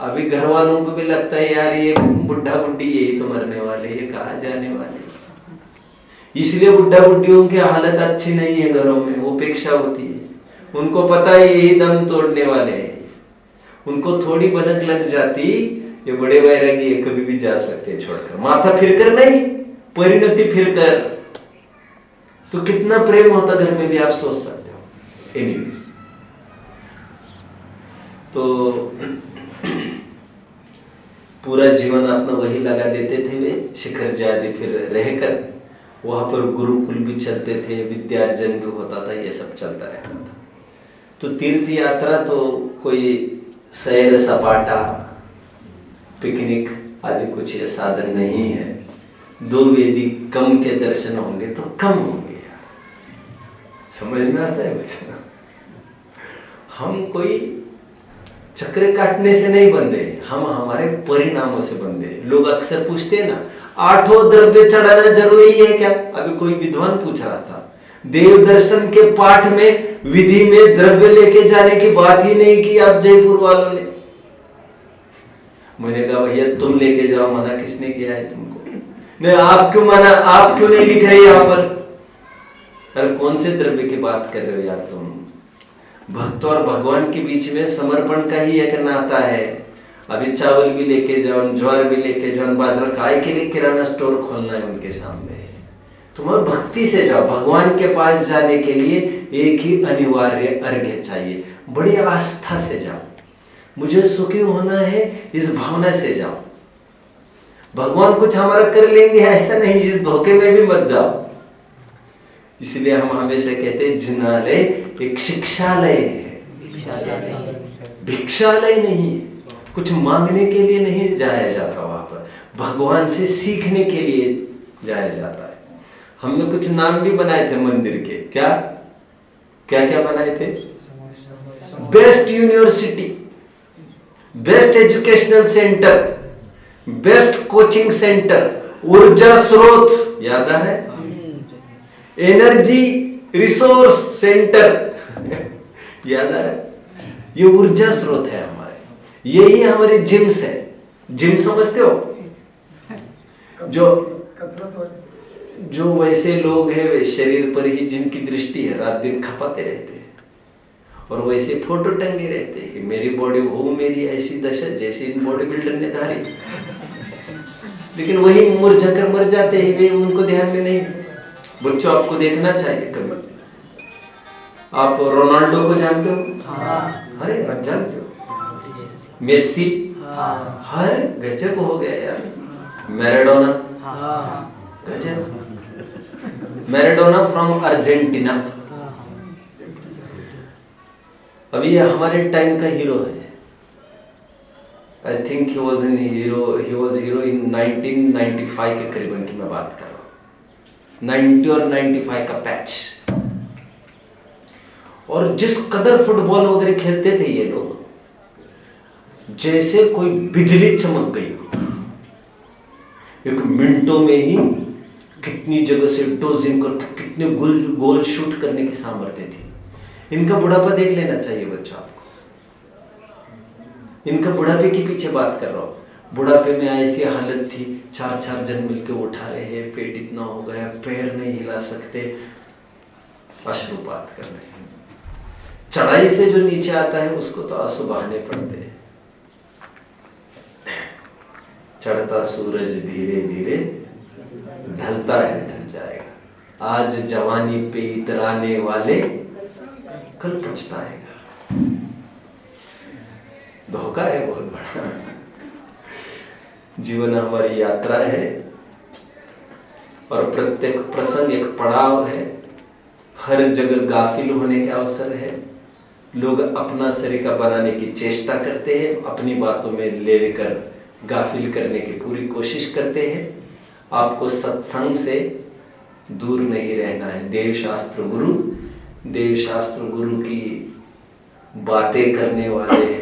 अभी घर वालों को भी लगता है यार ये बुढ़ा बुढ़ी यही तो मरने वाले, ये कहाँ जाने वाले। इसलिए बुढ़ा बुढ़ियों की हालत अच्छी नहीं है घरों में, उपेक्षा होती है। उनको पता है यही दम तोड़ने वाले हैं। उनको थोड़ी भनक लग जाती, ये बड़े वैरागी कभी भी जा सकते हैं छोड़कर। माथा फिरकर नहीं, परिणति फिरकर। तो कितना प्रेम होता घर में भी आप सोच सकते हो। एनीवे, तो पूरा जीवन अपना वही लगा देते थे वे, शिखर जाति फिर रहकर। वहां पर गुरुकुल भी चलते थे, विद्यार्जन भी होता था, ये सब चलता रहता था। तो तीर्थ यात्रा तो कोई सैर सपाटा पिकनिक आदि कुछ ये साधन नहीं है। दो वेदी कम के दर्शन होंगे तो कम होंगे यार, समझ में आता है कुछ? हम कोई चक्र काटने से नहीं बंधे, हम हमारे परिणामों से बंधे। लोग अक्सर पूछते हैं ना, 8 द्रव्य चढ़ाना जरूरी है क्या? अभी कोई विद्वान पूछ रहा था, देव दर्शन के पाठ में विधि में द्रव्य लेके जाने की बात ही नहीं की आप जयपुर वालों ने। मैंने कहा भैया तुम लेके जाओ, मना किसने किया है तुमको? नहीं आप क्यों मना, आप क्यों नहीं लिख रहे यहाँ पर? अरे कौन से द्रव्य की बात कर रहे हो यार तुम? भक्त और भगवान के बीच में समर्पण का ही एक नाता है। अभी चावल भी लेके जाओ, ज्वार भी लेके जाओ, बाजरा, काय के लिए किराना स्टोर खोलना है उनके सामने? तुम भक्ति से जाओ। भगवान के पास जाने के लिए एक ही अनिवार्य अर्घ्य चाहिए, बड़ी आस्था से जाओ। मुझे सुखी होना है इस भावना से जाओ। भगवान कुछ हमारा कर लेंगे ऐसा नहीं, इस धोखे में भी मत जाओ। इसलिए हम हमेशा कहते हैं जिनालय एक शिक्षालय है, भिक्षालय नहीं है। कुछ मांगने के लिए नहीं जाया जाता वहां पर, भगवान से सीखने के लिए जाया जाता है। हमने कुछ नाम भी बनाए थे मंदिर के। क्या क्या क्या बनाए थे? Best university, best educational centre, best coaching centre, ऊर्जा स्रोत, याद है? एनर्जी रिसोर्स सेंटर, याद आ रहा है? ये ऊर्जा स्रोत है हमारे, यही हमारे जिम्स है। जिम समझते हो? जो वैसे लोग हैं वे शरीर पर ही जिनकी दृष्टि है, रात दिन खपाते रहते हैं और वैसे फोटो टंगे रहते हैं कि मेरी बॉडी हो, मेरी ऐसी दशा जैसे इन बॉडी बिल्डर ने धारी। लेकिन वही मुरझा कर मर जाते हैं, वे उनको ध्यान में नहीं। बच्चों आपको देखना चाहिए कभी। आप रोनाल्डो को जानते हो? अरे आप जानते हो? मेसी, हर गजब हो गया यार। मैराडोना, गजब। Maradona from Argentina. अभी ये हमारे टाइम का हीरो है। I think he was hero इन 1995 के करीबन की मैं बात कर रहा हूँ। 90 और 95 का पैच। और जिस कदर फुटबॉल वगैरह खेलते थे ये लोग, जैसे कोई बिजली चमक गई हो। एक मिनटों में ही कितनी जगह से डोजिंग करके कितने गोल शूट करने की सामर्थ्य थी। इनका बुढ़ापा देख लेना चाहिए बच्चों आपको। इनका बुढ़ापे के पीछे बात कर रहा हूं। बुढ़ापे में ऐसी हालत थी, 4 जन मिलकर उठा रहे हैं, पेट इतना हो गया, पैर नहीं हिला सकते, अश्रुपात कर रहे हैं। चढ़ाई से जो नीचे आता है उसको तो आंसू बहाने पड़ते हैं। चढ़ता सूरज धीरे धीरे ढलता है, ढल जाएगा। आज जवानी पे इतराने वाले कल पछताएगा। धोखा है बहुत बड़ा। जीवन हमारी यात्रा है। और प्रत्येक प्रसंग एक पड़ाव है। हर जगह गाफिल होने के अवसर है। लोग अपना सरीका बनाने की चेष्टा करते हैं, अपनी बातों में लेकर गाफिल करने की पूरी कोशिश करते हैं। आपको सत्संग से दूर नहीं रहना है। देव शास्त्र गुरु की बातें करने वाले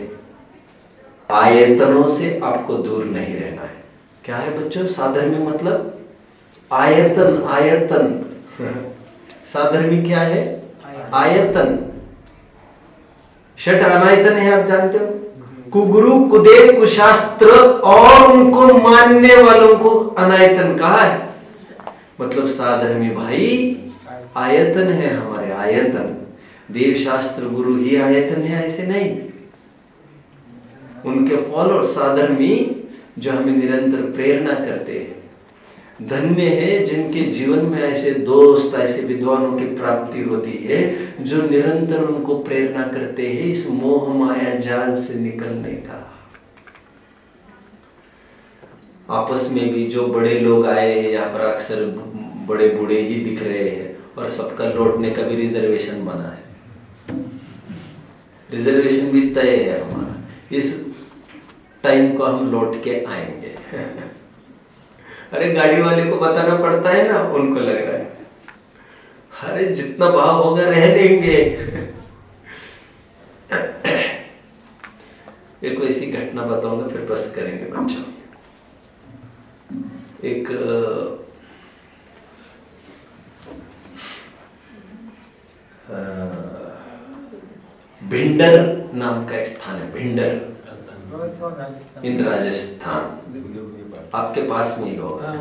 आयतनों से आपको दूर नहीं रहना है। क्या है बच्चों साधर्मी मतलब? आयतन साधर्मी क्या है? आयतन। षट अनायतन है, आप जानते हो। कुगुरु, कुदेव, कुशास्त्र और उनको मानने वालों को अनायतन कहा है। मतलब साधर्मी भाई आयतन है हमारे, आयतन। देव शास्त्र गुरु ही आयतन है, ऐसे नहीं। उनके फॉलोअर साधर्मी जो हमें निरंतर प्रेरणा करते हैं। धन्य है जिनके जीवन में ऐसे दोस्त, ऐसे विद्वानों की प्राप्ति होती है जो निरंतर उनको प्रेरणा करते हैं इस मोह माया जाल से निकलने का। आपस में भी जो बड़े लोग आए हैं यहाँ पर अक्सर बड़े बूढ़े ही दिख रहे हैं और सबका लौटने का भी रिजर्वेशन बना है। रिजर्वेशन भी तय है हमारा, इस टाइम को हम लौट के आएंगे। अरे गाड़ी वाले को बताना पड़ता है ना, उनको लग रहा है अरे जितना भाव होगा रह लेंगे। एक ऐसी घटना बताऊंगा फिर बस करेंगे बच्चों। एक भिंडर नाम का एक स्थान है, भिंडर इन राजस्थान, आपके पास में ही होगा।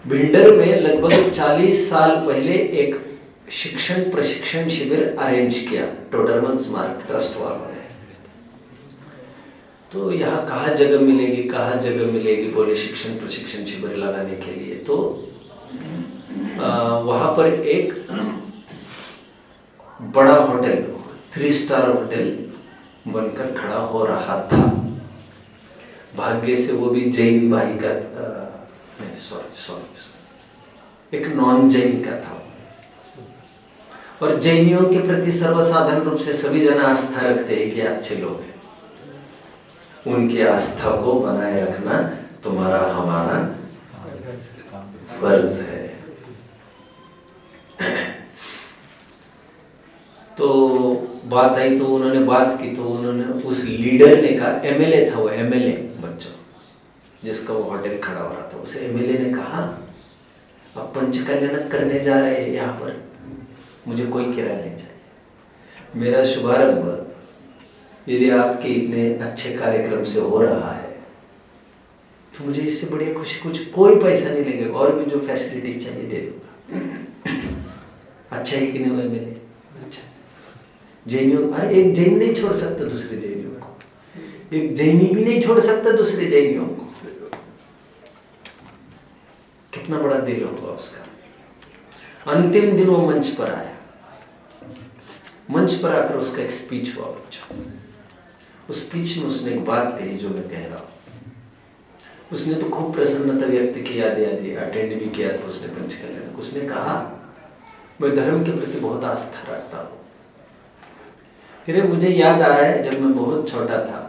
भिंडर में लगभग 40 साल पहले एक शिक्षण प्रशिक्षण शिविर अरेंज किया टोडरमन स्मारक ट्रस्ट वालों ने। तो यहाँ कहाँ जगह मिलेगी बोले शिक्षण प्रशिक्षण शिविर लगाने के लिए। तो वहाँ पर एक बड़ा होटल, 3 स्टार होटल बनकर खड़ा हो रहा था। भाग्य से वो भी जैन भाई का एक नॉन जैन का था। और जैनियों के प्रति सर्वसाधारण रूप से सभी जन आस्था रखते हैं कि अच्छे लोग हैं। उनकी आस्था को बनाए रखना तुम्हारा हमारा फर्ज है। तो बात आई तो उन्होंने बात की, तो उन्होंने उस लीडर ने कहा, एमएलए था वो, एमएलए बच्चों जिसका वो होटल खड़ा हो रहा था, उस एमएलए ने कहा अब पंचकल्याण करने जा रहे हैं यहाँ पर, मुझे कोई किराया नहीं चाहिए। मेरा शुभारंभ यदि आपके इतने अच्छे कार्यक्रम से हो रहा है तो मुझे इससे बड़ी खुशी, कुछ कोई पैसा नहीं लगेगा, और भी जो फैसिलिटीज चाहिए दे दूंगा। अच्छा है कि नहीं हुआ मैंने? अच्छा। जैनियों, अरे एक जैन नहीं छोड़ सकता दूसरे जैनियों को, एक जैनी भी नहीं छोड़ सकता दूसरे जैनियों को। कितना बड़ा दिल होगा उसका। अंतिम दिन वो मंच पर आया, मंच पर आकर उसका एक स्पीच हुआ बच्चों। उस स्पीच में उसने एक बात कही जो मैं कह रहा हूं। उसने तो खूब प्रसन्नता व्यक्त की, आदि अटेंड भी किया था उसने पंचकल्याण। उसने कहा मैं धर्म के प्रति बहुत आस्था रखता हूं। फिर मुझे याद आ रहा है जब मैं बहुत छोटा था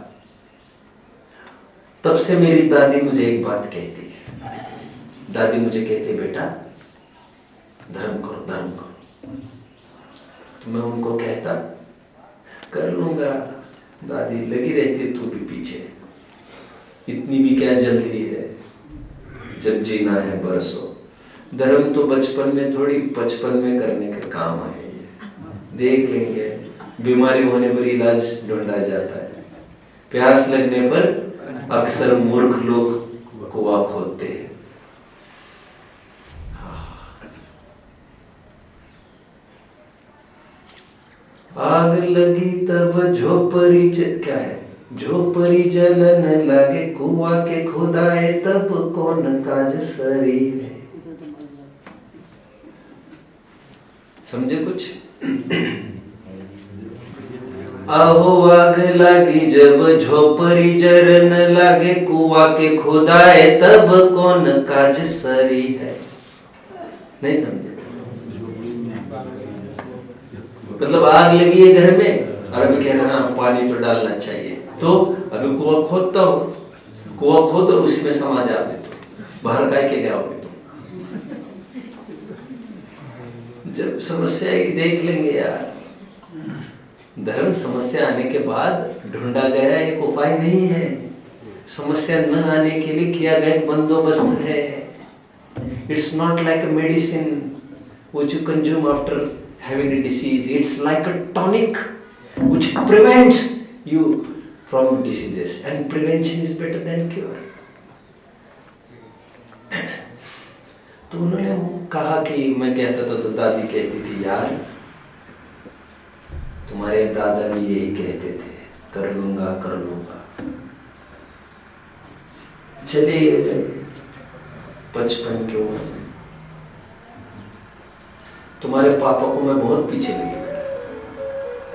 तब से मेरी दादी मुझे एक बात कहती है। दादी मुझे कहती है बेटा धर्म करो, धर्म करो। तो मैं उनको कहता कर लूंगा दादी, लगी रहती तू भी पीछे, इतनी भी क्या जल्दी है, जब जीना है बरसों। धर्म तो बचपन में थोड़ी, बचपन में करने का काम है, ये देख लेंगे। बीमारी होने पर इलाज ढूंढा जाता है, प्यास लगने पर अक्सर मूर्ख लोग कुआं खोदते हैं। आग लगी तब झोपड़ी, क्या है, झोपड़ी जलन लगे, कुआं के खुदाए तब कौन काज सरी। समझे कुछ? आहो आग लागी जब झोपड़ी जरन लागे, कुआ के खुदाए तब कौन काज सरी है। नहीं समझे? मतलब आग लगी है घर में और अभी कह रहे हाँ पानी तो डालना चाहिए, तो अभी कुआ खोदता हो, कुआ खोद और उसी में समा जाओगे, तो बाहर काय के आओगे तुम। जब समस्या आएगी देख लेंगे यार। धर्म समस्या आने के बाद ढूंढा गया एक उपाय नहीं है, समस्या न आने के लिए किया गया एक बंदोबस्त है। It's not like a medicine which you consume after having a disease. It's like a tonic which prevents you from diseases, and prevention is better than cure. तो उन्होंने कहा कि मैं कहता था तो दादी कहती थी यार तुम्हारे दादा भी यही कहते थे, कर लूंगा कर लूंगा। चलिए 55 की उम्र में तुम्हारे पापा को मैं बहुत पीछे लगे,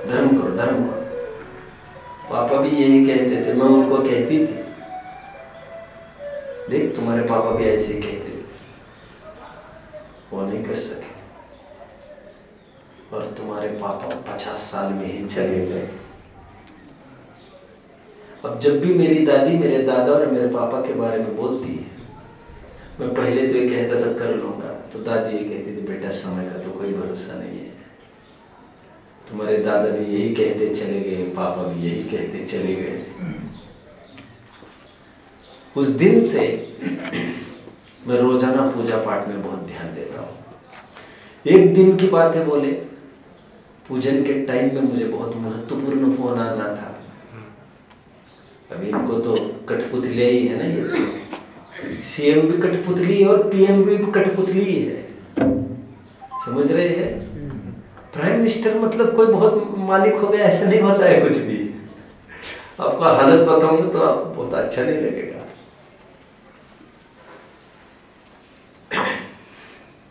धर्म करो धर्म करो। पापा भी यही कहते थे, मैं उनको कहती थी देख तुम्हारे पापा भी ऐसे ही कहते थे, वो नहीं कर सके और तुम्हारे पापा 50 साल में ही चले गए। अब जब भी मेरी दादी मेरे दादा और मेरे पापा के बारे में बोलती है, मैं पहले तो ये कहता था कर लूंगा, तो दादी ये कहती थी बेटा समय का तो कोई भरोसा नहीं है। तुम्हारे दादा भी यही कहते चले गए, पापा भी यही कहते चले गए। उस दिन से मैं रोजाना पूजा पाठ में बहुत ध्यान देता हूँ। एक दिन की बात है, बोले पूजन के टाइम में मुझे बहुत महत्वपूर्ण फोन आना था। अभी इनको तो कठपुतलिया ही है ना, ये तो सीएम भी कठपुतली और पीएम भी कठपुतली है, समझ रहे हैं? प्राइम मिनिस्टर मतलब कोई बहुत मालिक हो गया ऐसा नहीं होता है कुछ भी। आपको हालत बताऊंगा तो आपको बहुत अच्छा नहीं लगेगा।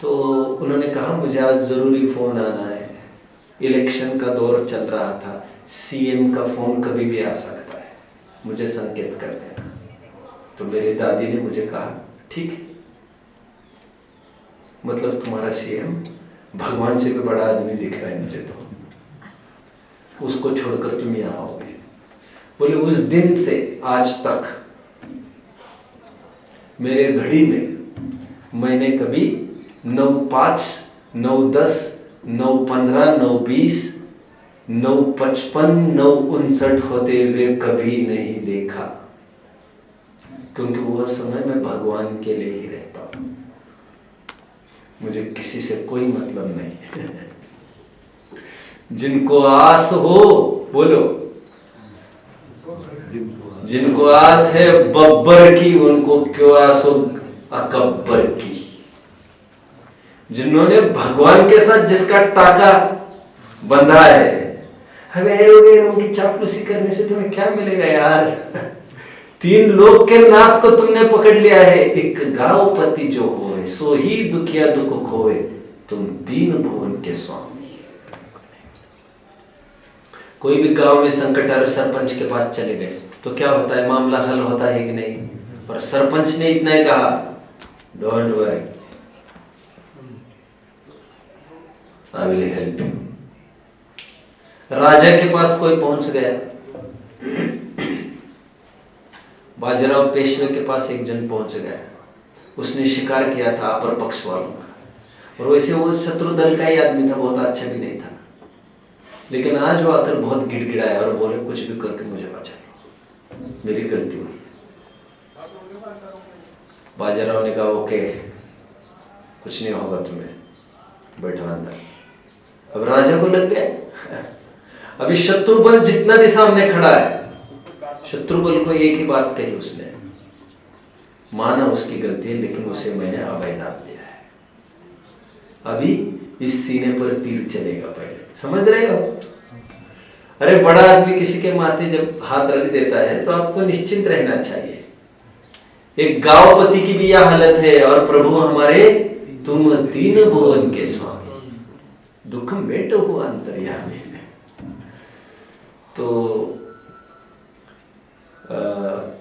तो उन्होंने कहा मुझे आज जरूरी फोन आना है, इलेक्शन का दौर चल रहा था, सीएम का फोन कभी भी आ सकता है, मुझे संकेत कर देना। तो मेरी दादी ने मुझे कहा ठीक है, मतलब तुम्हारा सीएम भगवान से भी बड़ा आदमी दिख रहा है मुझे, तो उसको छोड़कर तुम यहाँ आओगे। बोले उस दिन से आज तक मेरे घड़ी में मैंने कभी 9:05, 9:10, 9:15, 9:20, 9:55, 9:59 होते हुए कभी नहीं देखा, क्योंकि वह समय मैं भगवान के लिए ही रहता हूं, मुझे किसी से कोई मतलब नहीं। जिनको आस हो बोलो, जिनको आस है बब्बर की, उनको क्यों आस हो अकब्बर की। जिन्होंने भगवान के साथ जिसका टाका बंधा है, हमें एरोगेरों की चापलूसी करने से तुम्हें क्या मिलेगा यार। 3 लोग के नाथ को तुमने पकड़ लिया है, एक गाँव पति जो होए सो ही दुखिया दुख खोए, तुम 3 भुवन के स्वामी। कोई भी गांव में संकट और सरपंच के पास चले गए तो क्या होता है, मामला हल होता है कि नहीं? और सरपंच ने इतना ही कहा don't worry I will help you. राजा के पास कोई पहुंच गया, बाजीराव पेशवे के पास एक जन पहुंच गया, उसने शिकार किया था अपर पक्ष वालों का, और वैसे वो शत्रु दल का ही आदमी था, बहुत अच्छा भी नहीं था, लेकिन आज वो आकर बहुत गिड़गिड़ाया और बोले कुछ भी करके मुझे बचा, मेरी गलती हुई। बाजीराव ने कहा ओके कुछ नहीं होगा तुम्हें, बैठो अंदर। अब राजा को लग गया, अभी शत्रु बल जितना भी सामने खड़ा है, शत्रु बल को एक ही बात कही उसने, माना उसकी गलती है लेकिन उसे मैंने अभय दान दिया है, अभी इस सीने पर तीर चलेगा पहले, समझ रहे हो? अरे बड़ा आदमी किसी के माथे जब हाथ रख देता है तो आपको निश्चिंत रहना चाहिए। एक गांवपति की भी यह हालत है, और प्रभु हमारे तुम 3 भुवन के स्वामी, दुख मेट हो अंतर्यामी। तो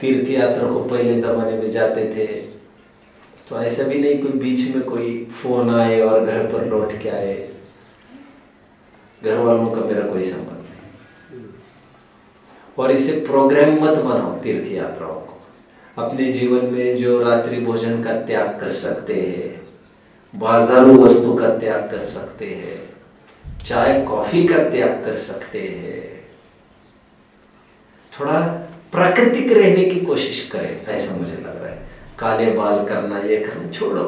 तीर्थ यात्रा को पहले ज़माने में जाते थे तो ऐसा भी नहीं कोई बीच में कोई फोन आए और घर पर लौट के आए, घर वालों का मेरा कोई संबंध नहीं। और इसे प्रोग्राम मत बनाओ तीर्थ यात्राओं को। अपने जीवन में जो रात्रि भोजन का त्याग कर सकते हैं, बाजारू वस्तु का त्याग कर सकते हैं, चाय कॉफी का त्याग कर सकते हैं, थोड़ा प्राकृतिक रहने की कोशिश करें, ऐसा मुझे लग रहा है। काले बाल करना, ये करना छोड़ो।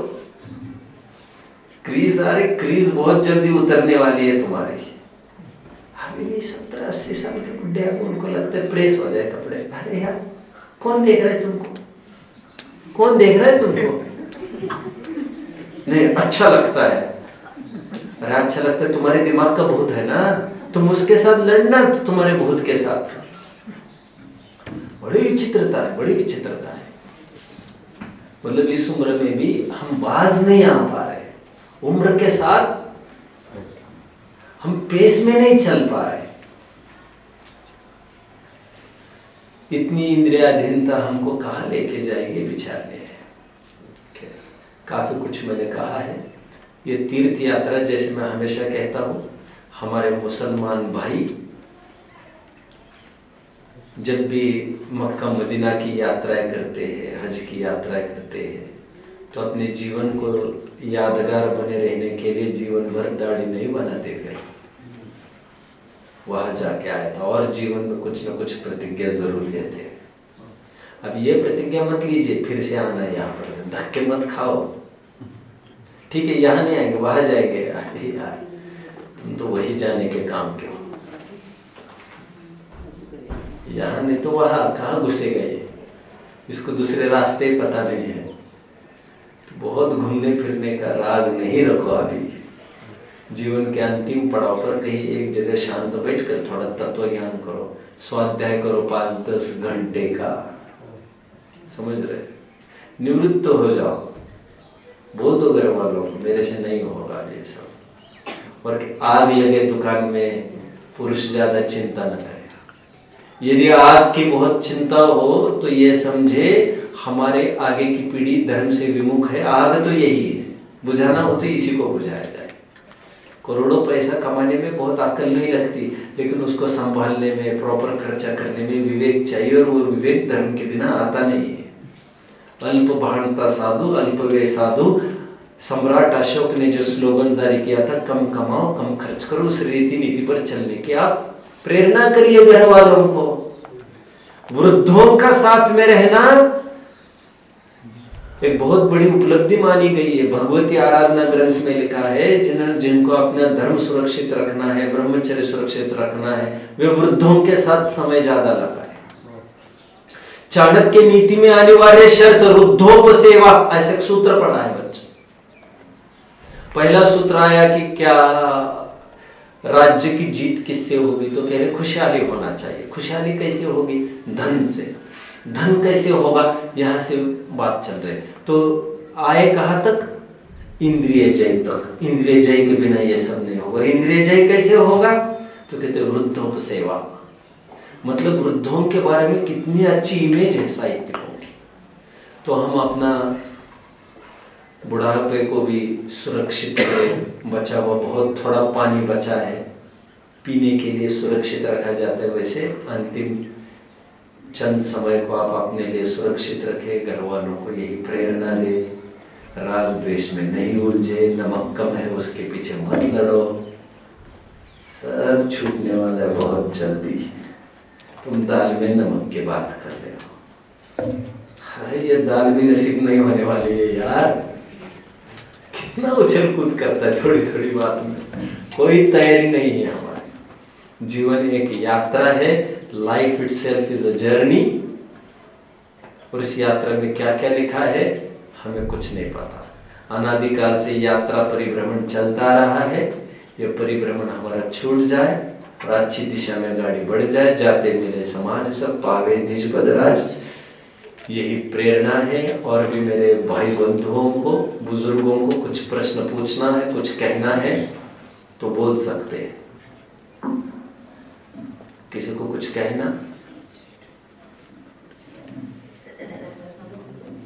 क्रीज, अरे क्रीज बहुत जल्दी उतरने वाली है तुम्हारी। अभी 70-80 साल के बुढ़े हैं, उनको लगता है प्रेस हो जाए कपड़े। अरे यार कौन देख रहा है तुमको, कौन देख रहा है तुमको? नहीं अच्छा लगता है, अरे अच्छा लगता है, तुम्हारे दिमाग का भूत है ना, तुम उसके साथ लड़ना तो तुम्हारे भूत के साथ। बड़ी विचित्रता है, बड़ी विचित्रता है। मतलब इस उम्र में भी हम बाज नहीं आ पा रहे, उम्र के साथ हम पेस में नहीं चल पा रहे। इतनी इंद्रियाधीनता हमको कहाँ लेके जाएगी विचारने है। काफी कुछ मैंने कहा है। ये तीर्थ यात्रा, जैसे मैं हमेशा कहता हूँ, हमारे मुसलमान भाई जब भी मक्का मदीना की यात्राएं करते हैं, हज की यात्राएं करते हैं, तो अपने जीवन को यादगार बने रहने के लिए जीवन भर दाढ़ी नहीं बनाते फिर वहां जाके आया था, और जीवन में कुछ न कुछ प्रतिज्ञा जरूर लेते। अब ये प्रतिज्ञा मत लीजिए फिर से आना है यहाँ पर, धक्के मत खाओ, ठीक है यहाँ नहीं आएंगे वहां जाएंगे। अरे यार तुम तो वही जाने के काम के हो, यहाँ नहीं तो वहां कहाँ घुसेगा ये, इसको दूसरे रास्ते पता नहीं है। तो बहुत घूमने फिरने का राग नहीं रखो अभी। जीवन के अंतिम पड़ाव पर कहीं एक जगह शांत बैठकर थोड़ा तत्व ज्ञान करो, स्वाध्याय करो 5-10 घंटे का, समझ रहे, निवृत्त हो जाओ। बोल दो घर वालों को मेरे से नहीं होगा ये सब। और आग लगे दुकान में पुरुष ज्यादा चिंता न करे। यदि आग की बहुत चिंता हो तो ये समझे हमारे आगे की पीढ़ी धर्म से विमुख है। आग तो यही है, बुझाना हो तो इसी को बुझाया जाए। करोड़ों पैसा कमाने में बहुत अकल नहीं लगती, लेकिन उसको संभालने में, प्रॉपर खर्चा करने में विवेक चाहिए, और वो विवेक धर्म के बिना आता नहीं है। अल्प भाणता साधु अल्प व्यय साधु। सम्राट अशोक ने जो स्लोगन जारी किया था, कम कमाओ कम खर्च करो, उस रीति नीति पर चलने की आप प्रेरणा करिए घर वालों को। वृद्धों का साथ में रहना एक बहुत बड़ी उपलब्धि मानी गई है। भगवती आराधना ग्रंथ में लिखा है, जिनको अपना धर्म सुरक्षित रखना है, ब्रह्मचर्य सुरक्षित रखना है, वे वृद्धों के साथ समय ज्यादा लगाए। चाणक्य नीति में अनिवार्य शर्त वृद्धोपसेवा, ऐसे एक सूत्र पढ़ा है बच्चे। पहला सूत्र आया कि क्या राज्य की जीत किससे होगी, तो कह रहे खुशहाली होना चाहिए। खुशहाली कैसे होगी? धन से। धन कैसे होगा? यहां से बात चल रही। तो आए कहां तक? इंद्रिय जय तक। इंद्रिय जय के बिना ये सब नहीं होगा। इंद्रिय जय कैसे होगा? तो कहते वृद्धोपसेवा, मतलब वृद्धों के बारे में कितनी अच्छी इमेज है साहित्य की। तो हम अपना बुढ़ापे को भी सुरक्षित करें। बचा हुआ बहुत थोड़ा पानी बचा है, पीने के लिए सुरक्षित रखा जाता है, वैसे अंतिम चंद समय को आप अपने लिए सुरक्षित रखें। घर वालों को यही प्रेरणा दे, राग द्वेष में नहीं उलझे, नमक कम है उसके पीछे मत लड़ो, सब छूटने वाला है बहुत जल्दी। तुम दाल में नमक की बात कर रहे हो, अरे ये दाल भी नसीब नहीं होने वाली है यार। कितना उछल कूद करता है थोड़ी थोड़ी बात में, कोई तैयारी नहीं है। हमारी जीवन एक यात्रा है, life itself is a journey. और इस यात्रा में क्या क्या लिखा है हमें कुछ नहीं पता। अनादिकाल से यात्रा परिभ्रमण चलता रहा है। ये परिभ्रमण हमारा छूट जाए और अच्छी दिशा में गाड़ी बढ़ जाए। जाते मिले समाज सब, पावे निज पद राज, यही प्रेरणा है। और भी मेरे भाई बंधुओं को, बुजुर्गों को कुछ प्रश्न पूछना है, कुछ कहना है तो बोल सकते हैं। किसी को कुछ कहना?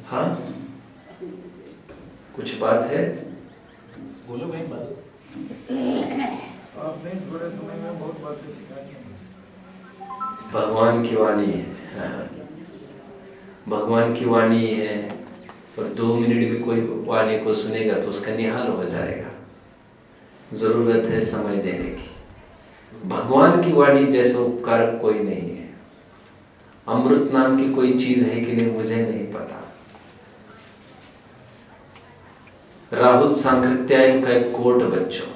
हाँ, कुछ बात है? बोलो भाई बात। आपने थोड़े समय में बहुत बातें सिखाई हैं। भगवान की वाणी है। हाँ, भगवान की वाणी है, और 2 मिनट भी कोई वाणी को सुनेगा तो उसका निहाल हो जाएगा। जरूरत है समय देने की। भगवान की वाणी जैसा उपकारक कोई नहीं है। अमृत नाम की कोई चीज है कि नहीं मुझे नहीं पता। राहुल सांकृत्यायन का एक कोट बच्चों,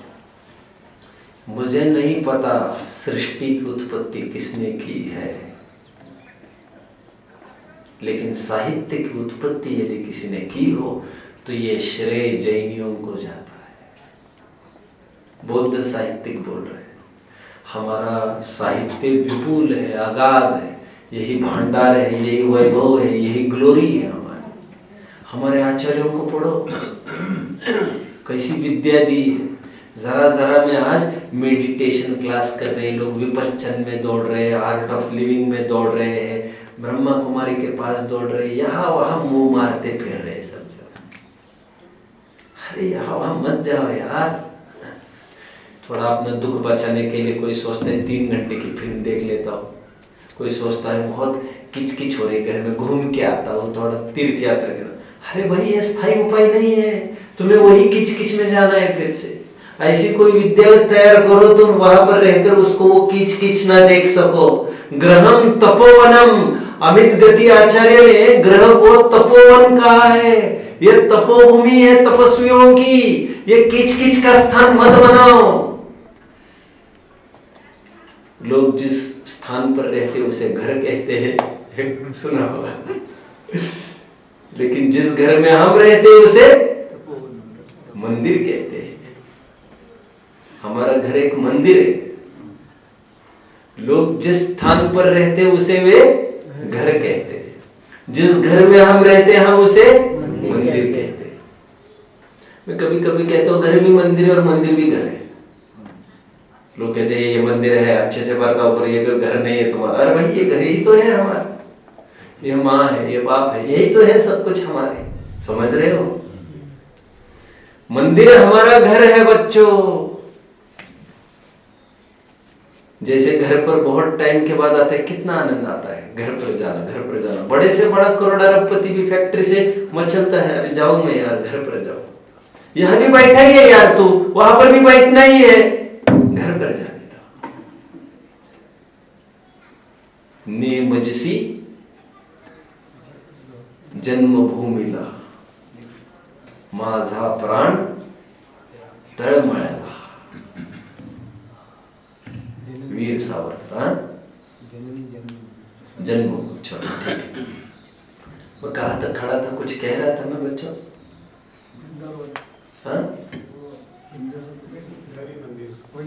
मुझे नहीं पता सृष्टि की उत्पत्ति किसने की है, लेकिन साहित्य की उत्पत्ति यदि किसी ने की हो तो ये श्रेय जैनियों को जाता है। बौद्ध साहित्यिक बोल रहे हैं, हमारा साहित्य विपुल है, अगाध है, यही भंडार है, यही वैभव है, यही ग्लोरी है हमारे आचार्यों को पढ़ो कैसी विद्या दी है। जरा जरा में आज मेडिटेशन क्लास कर रहे हैं लोग, विपश्चन में दौड़ रहे हैं, आर्ट ऑफ लिविंग में दौड़ रहे हैं, ब्रह्मा कुमारी के पास दौड़ रहे हैं, यहाँ वहाँ मुंह मारते फिर रहे हैं सब जगह। अरे यहाँ वहाँ मत जाओ यार। थोड़ा अपना दुख बचाने के लिए कोई सोचता है 3 घंटे की फिल्म देख लेता हूँ, कोई सोचता है बहुत किचकिच हो रही घर में घूम के आता हूँ, थोड़ा तीर्थ यात्रा करना। अरे भाई ये स्थायी उपाय नहीं है, तुम्हें वही किचकिच में जाना है फिर से। ऐसी कोई विद्या तैयार करो तुम वहां पर रहकर उसको वो कीच कीच ना देख सको। ग्रहम तपोवनम, अमित गति आचार्य ने ग्रह को तपोवन कहा है। ये तपोभूमि है तपस्वियों की, ये कीच कीच का स्थान मत बनाओ। लोग जिस स्थान पर रहते उसे घर कहते हैं, सुना होगा, लेकिन जिस घर में हम रहते उसे मंदिर कहते हैं। हमारा घर एक मंदिर है। लोग जिस स्थान पर रहते उसे वे घर कहते हैं, जिस घर में हम रहते हम उसे मंदिर कहते हैं। मैं कभी कभी कहता हूँ घर भी मंदिर है और मंदिर भी घर है। लोग कहते हैं ये मंदिर है, अच्छे से बर्ताव करो, ये घर नहीं है तुम्हारा। अरे भाई ये घर ही तो है हमारा, ये माँ है, ये बाप है, यही तो है सब कुछ हमारे। समझ रहे हो? मंदिर हमारा घर है बच्चों। जैसे घर पर बहुत टाइम के बाद आता है, कितना आनंद आता है घर पर जाना, घर पर जाना। बड़े से बड़ा करोड़ अरबपति भी फैक्ट्री से मचलता है, अरे जाऊं मैं यार, घर पर जाऊं, यहां भी बैठा ही है यार, तू वहां पर भी बैठना ही है, घर पर जाने दो। नेमजसी जन्मभूमीला माझा प्राण तळमळला। वीर सावरकर जन्म। चलो ठीक है। मैं कहा था, खड़ा था, कुछ कह रहा था मैं बच्चों। हाँ,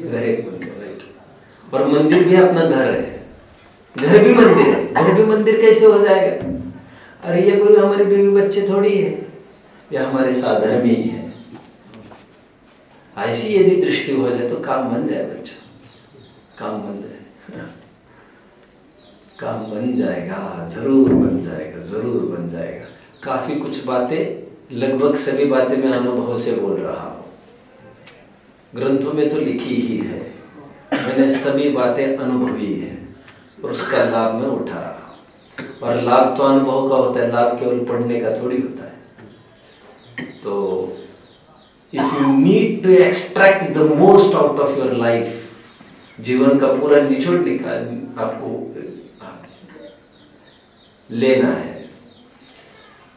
घर एक मंदिर, राइट। और मंदिर भी अपना घर है, घर भी मंदिर है। घर भी मंदिर कैसे हो जाएगा? अरे ये कोई हमारे बीवी बच्चे थोड़ी है, ये हमारे साधर्म ही है। ऐसी यदि दृष्टि हो जाए तो काम बन जाए बच्चों, काम बन जाए, काम बन जाएगा, जरूर बन जाएगा, जरूर बन जाएगा। काफी कुछ बातें, लगभग सभी बातें मैं अनुभव से बोल रहा हूँ, ग्रंथों में तो लिखी ही है, मैंने सभी बातें अनुभवी है और उसका लाभ मैं उठा रहा हूँ। और लाभ तो अनुभव का होता है, लाभ केवल पढ़ने का थोड़ी होता है। तो if you need to extract the most out of your life, जीवन का पूरा निचोड़ निकाल आपको लेना है,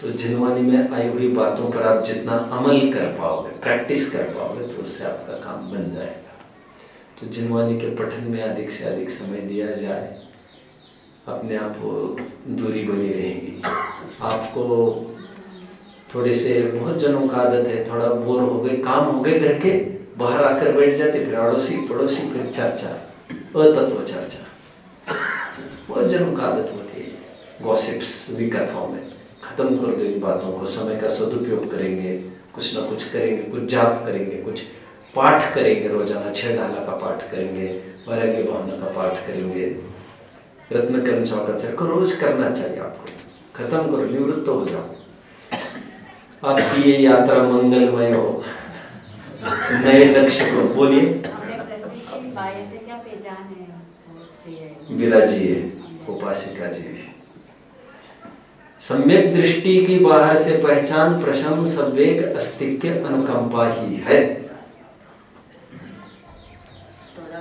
तो जिनवानी में आई हुई बातों पर आप जितना अमल कर पाओगे, प्रैक्टिस कर पाओगे, तो उससे आपका काम बन जाएगा। तो जिनवानी के पठन में अधिक से अधिक समय दिया जाए, अपने आप दूरी बनी रहेगी। आपको थोड़े से, बहुत जनों का आदत है, थोड़ा बोर हो गए, काम हो गए करके बाहर आकर बैठ जाते, फिर अड़ोसी पड़ोसी, फिर चर्चा, अतत्व चर्चा। बहुत जनों का आदत होती है, गॉसिप्स विकथाओं में। खत्म कर दो इन बातों को, समय का सदुपयोग करेंगे, कुछ ना कुछ करेंगे, कुछ जाप करेंगे, कुछ पाठ करेंगे, रोजाना 6 डाला का पाठ करेंगे, वैराग्य भावना का पाठ करेंगे। रत्नकर्म चौकाचार्य को रोज करना चाहिए आपको। खत्म करो, निवृत्त हो जाओ, आपकी ये यात्रा मंगलमय हो। नए लक्ष्य को बोलिए। विराजी है, उपासिका जी। सम्यक दृष्टि की बाहर से पहचान प्रशम सवेग अस्तिक्य अनुकंपा ही है।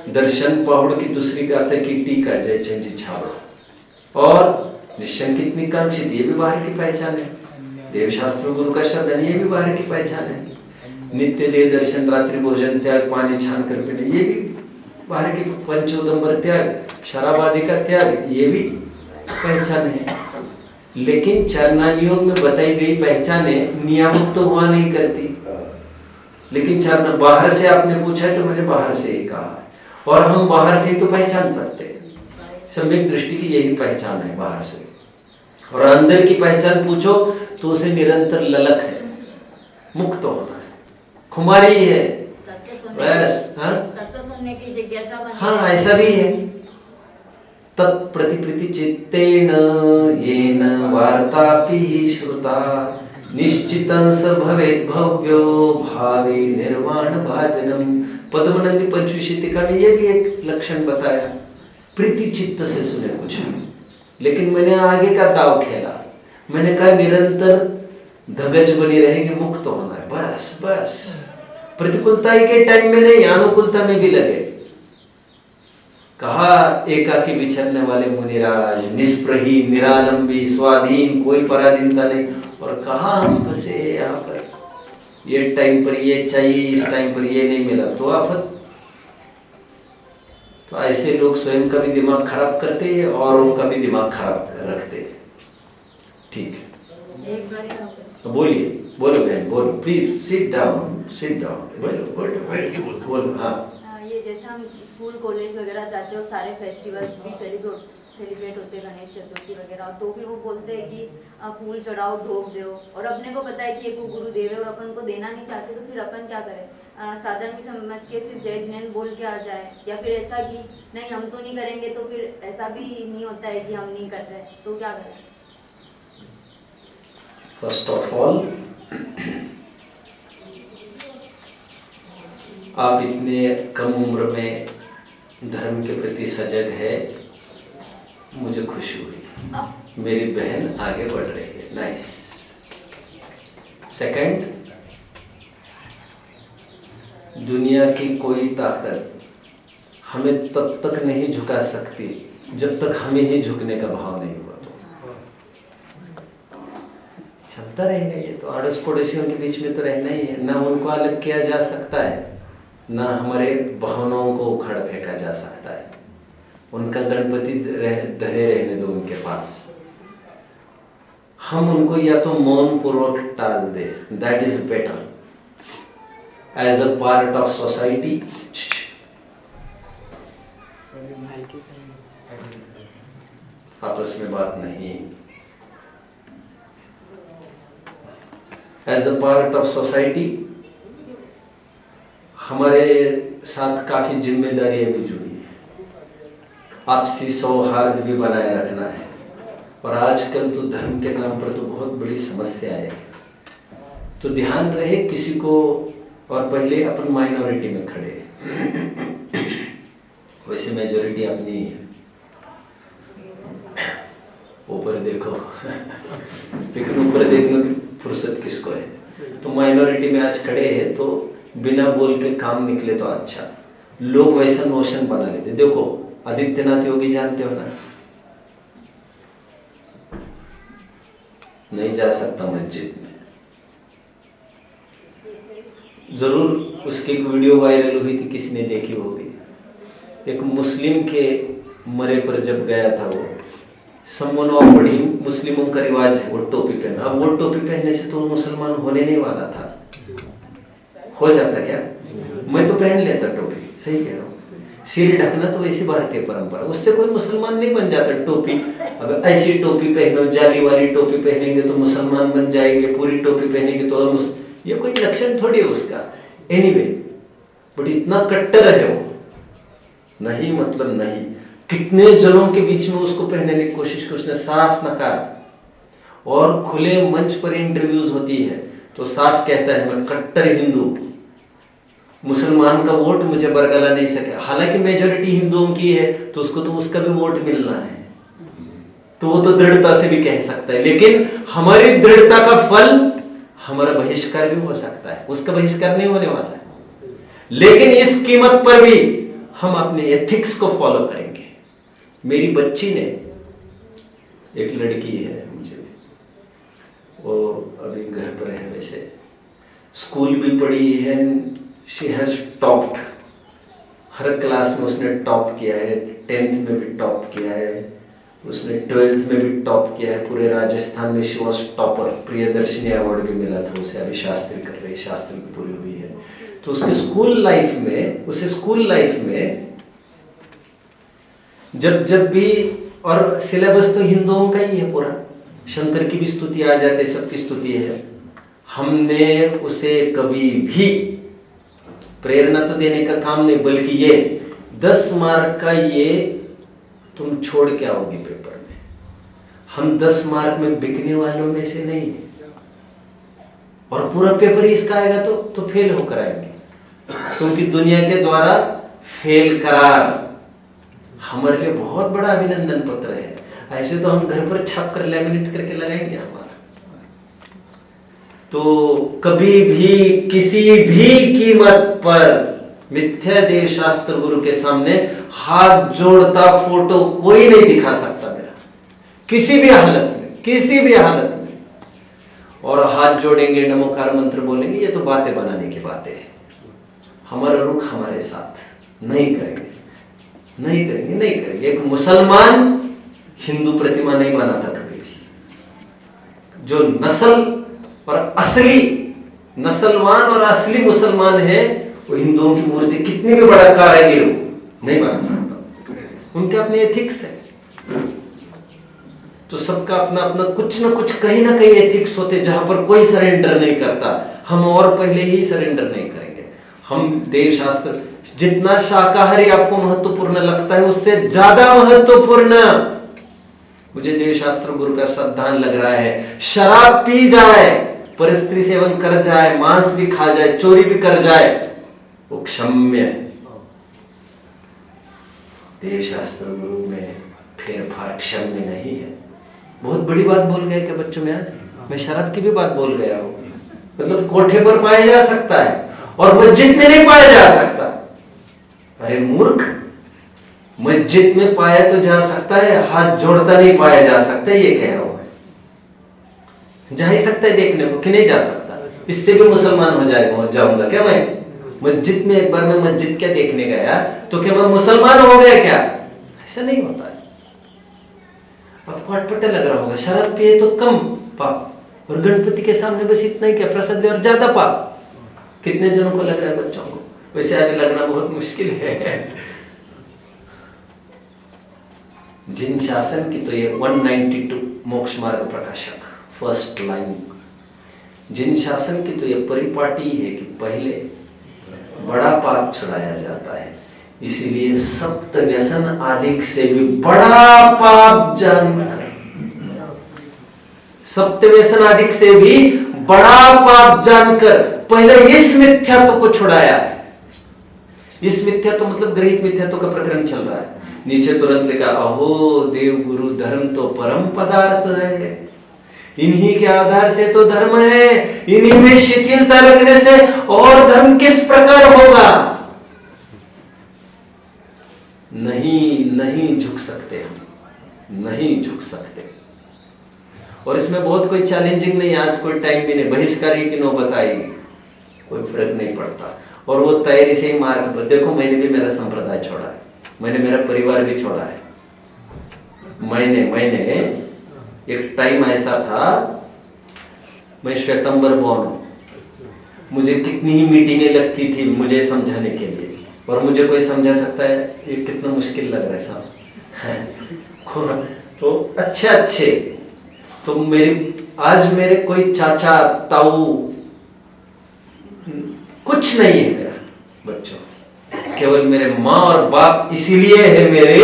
दर्शन पहुड़ की दूसरी गाथा की टीका जयचंद जी छावड़ा। और निशंकित निकांक्षित, ये भी बाहर की पहचान है। देवशास्त्र गुरु का शब्द, ये भी बाहर की पहचान है। नित्य देह दर्शन, रात्रि भोजन त्याग, पानी छान कर पीने, ये भी बाहर की। पंचोदंबर त्याग, शराब आदि का त्याग, ये भी पहचान है। लेकिन चरणानियोग में बताई गई पहचानें नियामक तो वहां नहीं करती। लेकिन चरण बाहर से आपने पूछा तो मैंने बाहर से ही कहा, और हम बाहर से ही तो पहचान सकते हैं। सम्यक दृष्टि की यही पहचान है बाहर से। और अंदर की पहचान पूछो तो उसे निरंतर ललक है, मुक्त होना है, खुमारी है बस। हाँ ऐसा भी है। तत्प्रतिप्रति चित्तेन येन वार्तापि श्रुता निश्चितं स भवेत् भव्यो भावे निर्वाण भाजनम। पद्मनंदी पंचविशीतिका में ये भी एक लक्षण बताया, प्रीति चित्त से सुने कुछ। लेकिन मैंने आगे का दाव खेला, मैंने कहा निरंतर धगज बनी रहेगी, मुक्त होना है बस बस। प्रतिकूलता के टाइम में नहीं, अनुकूलता में भी लगे। कहा एकाकी विचरने वाले मुनिराज, निष्प्रही निरालंबी स्वाधीन, कोई पराधीनता नहीं। और कहा हम फंसे यहाँ पर, ये टाइम पर ये चाहिए, इस टाइम पर ये नहीं मिला तो आफत। तो ऐसे लोग स्वयं का भी दिमाग खराब करते हैं, औरों का भी दिमाग खराब रखते हैं। ठीक है, बोलिए, बोलो बहन, बोलो please. Sit down, sit down, बोलो बोलो। हाँ, ये जैसे हम स्कूल कॉलेज वगैरह जाते हो, सारे फेस्टिवल्स भी सेलिब्रेट होते हैं, गणेश चतुर्थी वगैरह, तो फिर वो बोलते हैं कि फूल चढ़ाओ, ढोक दो। और अपने को पता है कि ये गुरुदेव है और अपन को देना नहीं चाहते, तो फिर अपन क्या करें? साधारण समझ के सिर्फ जय जिनेंद्र बोल के आ जाए, या फिर ऐसा कि नहीं हम तो नहीं करेंगे, तो फिर ऐसा भी नहीं होता है कि हम नहीं कर रहे, तो क्या करें? फर्स्ट ऑफ ऑल, आप इतने कम उम्र में धर्म के प्रति सजग है, मुझे खुशी हुई। मेरी बहन आगे बढ़ रही है, नाइस। सेकंड, दुनिया की कोई ताकत हमें तब तक नहीं झुका सकती जब तक हमें ही झुकने का भाव नहीं हुआ। तो चलता रहेगा ये तो, अड़ोस पड़ोसियों के बीच में तो रहना ही है। ना उनको अलग किया जा सकता है, ना हमारे भावनाओं को उखाड़ फेंका जा सकता है। उनका गणपति धरे रहने दो उनके पास। हम उनको या तो मौन पूर्वक टाल दे, that is better. As a part of society, आपस में बात नहीं। As a part of society हमारे साथ काफी जिम्मेदारियां भी जुड़ी हैं। आपसी सौहार्द भी बनाए रखना है। और आजकल तो धर्म के नाम पर तो बहुत बड़ी समस्या है। तो ध्यान रहे किसी को, और पहले अपन माइनॉरिटी में खड़े हैं, वैसे मेजॉरिटी अपनी है। ऊपर देखो लेकिन ऊपर देखने की फुर्सत किसको है? तो माइनॉरिटी में आज खड़े हैं, तो बिना बोल के काम निकले तो अच्छा। लोग वैसा नोशन बना लेते। देखो आदित्यनाथ योगी जानते हो ना, नहीं जा सकता मस्जिद में। जरूर उसकी एक वीडियो वायरल हुई थी, किसी ने देखी होगी। एक मुस्लिम के मरे पर जब गया था वो, समवन ऑफर्ड हिम, मुस्लिमों का रिवाज है वो टोपी पहनना। अब वो टोपी पहनने से तो मुसलमान होने नहीं वाला था। हो जाता क्या? मैं तो पहन लेता टोपी, सही कह रहा हूँ। सिर ढकना तो वैसी भारतीय परंपरा, उससे कोई मुसलमान नहीं बन जाता। टोपी, अगर ऐसी टोपी पहनो, जाली वाली टोपी पहनेंगे तो मुसलमान बन जाएंगे, पूरी टोपी पहनेंगे तो ये कोई लक्षण थोड़ी है उसका। एनीवे, बट इतना कट्टर है वो नहीं मतलब नहीं। कितने जनों के बीच में उसको पहनने की कोशिश की उसने, साफ नकार। और खुले मंच पर इंटरव्यूज होती है तो साफ कहता है मैं कट्टर हिंदू, मुसलमान का वोट मुझे बरगला नहीं सके। हालांकि मेजोरिटी हिंदुओं की है तो उसको तो उसका भी वोट मिलना है, तो वो तो दृढ़ता से भी कह सकता है। लेकिन हमारी दृढ़ता का फल हमारा बहिष्कार भी हो सकता है, उसका बहिष्कार नहीं होने वाला है। लेकिन इस कीमत पर भी हम अपने एथिक्स को फॉलो करेंगे। मेरी बच्ची ने, एक लड़की है मुझे, वो अभी घर पर है, वैसे स्कूल भी पढ़ी है, she has topped, her class में उसने टॉप किया है, 10th में भी टॉप किया है, उसने 12th में भी टॉप किया है, पूरे राजस्थान में she was topper. Priyadarshini award भी मिला था उसे, अभी शास्त्री कर रही, शास्त्री भी पूरी हुई है। तो उसके स्कूल लाइफ में जब भी, और सिलेबस तो हिंदुओं का ही है पूरा, शंकर की भी स्तुति आ जाती है, सबकी स्तुति है। हमने उसे कभी भी प्रेरणा तो देने का काम नहीं, बल्कि ये 10 मार्क का ये तुम छोड़ के आओगे पेपर में, हम 10 मार्क में बिकने वालों में से नहीं, और पूरा पेपर ही इसका आएगा तो फेल होकर आएंगे, क्योंकि दुनिया के द्वारा फेल करार हमारे लिए बहुत बड़ा अभिनंदन पत्र है। ऐसे तो हम घर पर छाप कर लैमिनेट करके लगाएंगे हमारा। तो कभी भी किसी भी कीमत पर मिथ्या देव शास्त्र गुरु के सामने हाथ जोड़ता फोटो कोई नहीं दिखा सकता मेरा, किसी भी हालत में। और हाथ जोड़ेंगे, नमोकार मंत्र बोलेंगे, ये तो बातें बनाने की बातें हैं। हमारा रुख हमारे साथ नहीं करेंगे। एक मुसलमान हिंदू प्रतिमा नहीं बनाता कभी भी। जो असली नस्लवान और असली मुसलमान है, वो हिंदुओं की मूर्ति कितनी भी बड़ा कारीगर हो नहीं बना सकता। उनके अपने एथिक्स है। तो सबका अपना अपना कुछ ना कुछ कहीं ना कहीं एथिक्स होते, जहां पर कोई सरेंडर नहीं करता। हम और पहले ही सरेंडर नहीं करेंगे। हम देव शास्त्र, जितना शाकाहारी आपको महत्वपूर्ण लगता है, उससे ज्यादा महत्वपूर्ण मुझे देव शास्त्र गुरु का श्रद्धान लग रहा है। शराब पी जाए, पर स्त्री सेवन कर जाए, मांस भी खा जाए, चोरी भी कर जाए, वो क्षम्य है। देव शास्त्र गुरु में फेरफार क्षम्य नहीं है। बहुत बड़ी बात बोल गए क्या बच्चों में आज? मैं शराब की भी बात बोल गया हूं। मतलब कोठे पर पाया जा सकता है और मस्जिद में नहीं पाया जा सकता। अरे मूर्ख, मस्जिद में पाया तो जा सकता है, हाथ जोड़ता नहीं पाया जा सकता, ये कह रहा हूं मैं। जा ही सकता है देखने को कि नहीं जा सकता? इससे भी मुसलमान हो जाऊंगा क्या मैं? मस्जिद में एक बार मैं मस्जिद क्या देखने गया तो क्या मैं मुसलमान हो गया क्या? ऐसा नहीं होता है। आपको अटपटा लग रहा होगा, शराब पिए तो कम पाप, और गणपति के सामने बस इतना ही क्या प्रसाद ले और ज्यादा पाप। कितने जनों को लग रहा है बच्चों को? वैसे आगे लगना बहुत मुश्किल है। जिन शासन की तो ये 192 मोक्ष मार्ग प्रकाशक फर्स्ट लाइन, जिन शासन की तो ये परिपाटी है कि पहले बड़ा पाप छुड़ाया जाता है। इसीलिए सप्त व्यसन आदि से भी बड़ा पाप जानकर, सप्त व्यसन आदि से भी बड़ा पाप जानकर पहले इस मिथ्यात्व को छुड़ाया है। इस मिथ्यात्व मतलब ग्रहित मिथ्यात्व का प्रकरण चल रहा है। नीचे तुरंत लिखा, अहो देव गुरु धर्म तो परम पदार्थ है, इन्हीं के आधार से तो धर्म है, इन्हीं में शिथिलता रखने से और धर्म किस प्रकार होगा? नहीं झुक सकते हम, नहीं झुक सकते। और इसमें बहुत कोई चैलेंजिंग नहीं, आज कोई टाइम भी नहीं, बहिष्कार की नौबत आएगी, कोई फर्क नहीं पड़ता। और वो तैयारी से ही मार्ग पर देखो, मैंने भी मेरा संप्रदाय छोड़ा है, मैंने मेरा परिवार भी छोड़ा है। मैंने एक टाइम ऐसा था, मैं श्वेतंबर बॉर्न हूं, मुझे कितनी ही मीटिंगें लगती थी मुझे समझाने के लिए, और मुझे कोई समझा सकता है ये कितना मुश्किल लग रहा है साहब। तो अच्छे तो आज मेरे कोई चाचा ताऊ कुछ नहीं है मेरा बच्चों। केवल मेरे माँ और बाप इसीलिए है मेरे,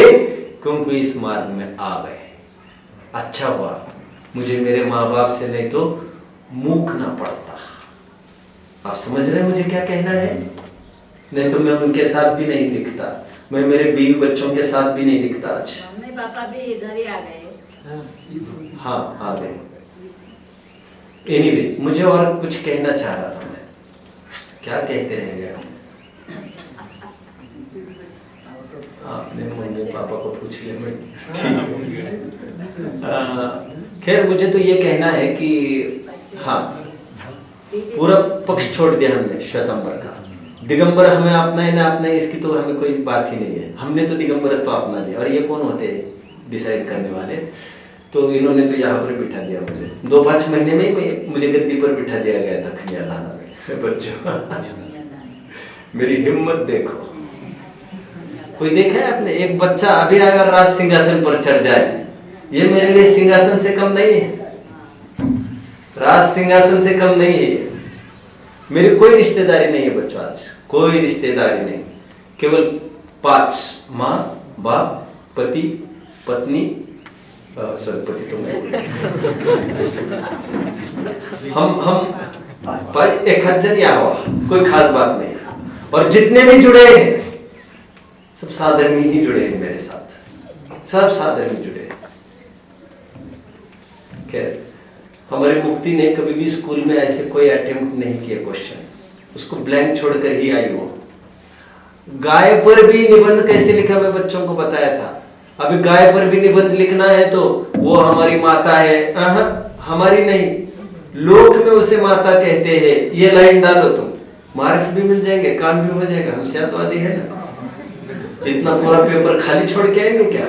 क्योंकि इस मार्ग में आ गए। अच्छा हुआ मुझे मेरे माँ बाप से नहीं तो मूकना पड़ता। आप समझ रहे हैं मुझे क्या कहना है? नहीं तो मैं उनके साथ भी नहीं दिखता, मैं मेरे बीवी बच्चों के साथ भी नहीं दिखता आज। मम्मी पापा भी इधर ही आ गए। हाँ आ गए। एनीवे, मुझे और कुछ कहना चाह रहा था मैं, क्या कहते रह गया? आपने मम्मी पापा को पूछ लिया, मैं खैर मुझे तो ये कहना है कि हाँ, पूरा पक्ष छोड़ दिया हमने श्वेतांबर का। दिगंबर हमें अपना है ना अपना है, इसकी तो हमें कोई बात ही नहीं है। हमने तो दिगंबर तो अपना लिया, और ये कौन होते हैं डिसाइड करने वाले? तो इन्होंने तो यहाँ पर बिठा दिया मुझे, 2-5 महीने में ही मुझे गद्दी पर बिठा दिया गया था खनियादाना में। बच्चों मेरी हिम्मत देखो। कोई देखा है आपने? एक बच्चा अभी अगर राज सिंहासन पर चढ़ जाए, ये मेरे लिए सिंहासन से कम नहीं है, राज सिंहासन से कम नहीं है। मेरी कोई रिश्तेदारी नहीं है बच्चों, आज कोई रिश्तेदारी नहीं, केवल 5 माँ बाप पति पत्नी, सॉरी पति तो मैं, हम 1,000 या हुआ, कोई खास बात नहीं। और जितने भी जुड़े हैं सब साधर्मी ही जुड़े हैं मेरे साथ, सब साधर्मी जुड़े। खैर हमारी मुक्ति ने कभी भी स्कूल में ऐसे कोई अटेम्प्ट नहीं किए क्वेश्चंस, उसको ब्लैंक छोड़कर ही आई वो। गाय पर भी निबंध कैसे लिखा मैं बच्चों को बताया था। अभी गाय पर भी निबंध लिखना है तो वो हमारी माता है, हमारी नहीं, लोक में उसे माता कहते हैं। ये लाइन डालो तुम, मार्क्स भी मिल जाएंगे, काम भी हो जाएगा। हम शायद है ना, इतना पूरा पेपर खाली छोड़ के आएंगे क्या?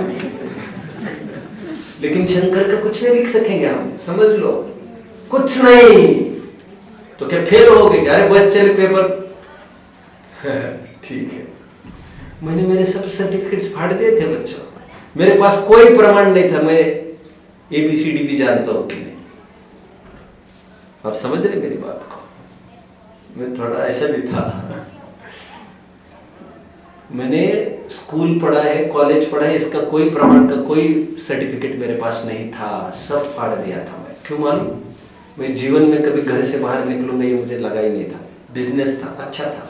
लेकिन शंकर का कुछ नहीं लिख सकेंगे हम, समझ लो, कुछ नहीं। तो क्या फेल हो गए? अरे बस चले पेपर ठीक है। मैंने मेरे सब सर्टिफिकेट्स फाड़ दिए थे बच्चों, मेरे पास कोई प्रमाण नहीं था, मैं ABCD भी जानता हूं कि नहीं। आप समझ रहे मेरी बात को? मैं थोड़ा ऐसा भी था। मैंने स्कूल पढ़ा है, कॉलेज पढ़ा है, इसका कोई प्रमाण का कोई सर्टिफिकेट मेरे पास नहीं था, सब फाड़ दिया था मैं। क्यों मालूम? मैं जीवन में कभी घर से बाहर निकलूंगा ये मुझे लगा ही नहीं था। बिजनेस था, अच्छा था,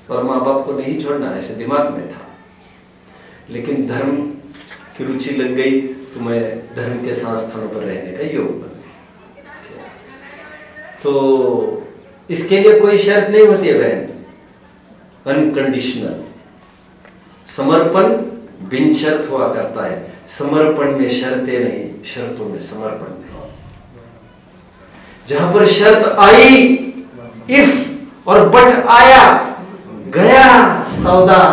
और माँ बाप को नहीं छोड़ना ऐसे दिमाग में था। लेकिन धर्म की रुचि लग गई तो मैं धर्म के संस्थानों पर रहने का योग बन गया। तो इसके लिए कोई शर्त नहीं होती है बहन, अनकंडीशनल समर्पण बिन शर्त हुआ करता है। समर्पण में शर्तें नहीं, शर्तों में समर्पण नहीं। जहां पर शर्त आई, इफ और बट आया, गया सौदा।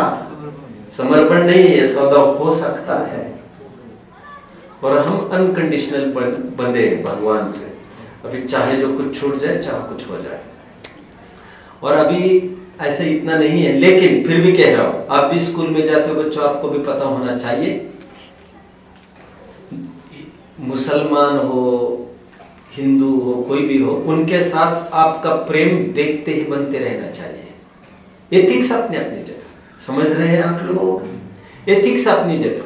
समर्पण नहीं है, सौदा हो सकता है। और हम अनकंडीशनल बंदे हैं भगवान से। अभी चाहे जो कुछ छूट जाए, चाहे कुछ हो जाए। और अभी ऐसा इतना नहीं है, लेकिन फिर भी कह रहा हूं, आप भी स्कूल में जाते हो बच्चों, आपको भी पता होना चाहिए, मुसलमान हो हिंदू हो कोई भी हो, उनके साथ आपका प्रेम देखते ही बनते रहना चाहिए। एथिक्स अपने अपनी जगह, समझ रहे हैं आप लोग? एथिक्स अपनी जगह,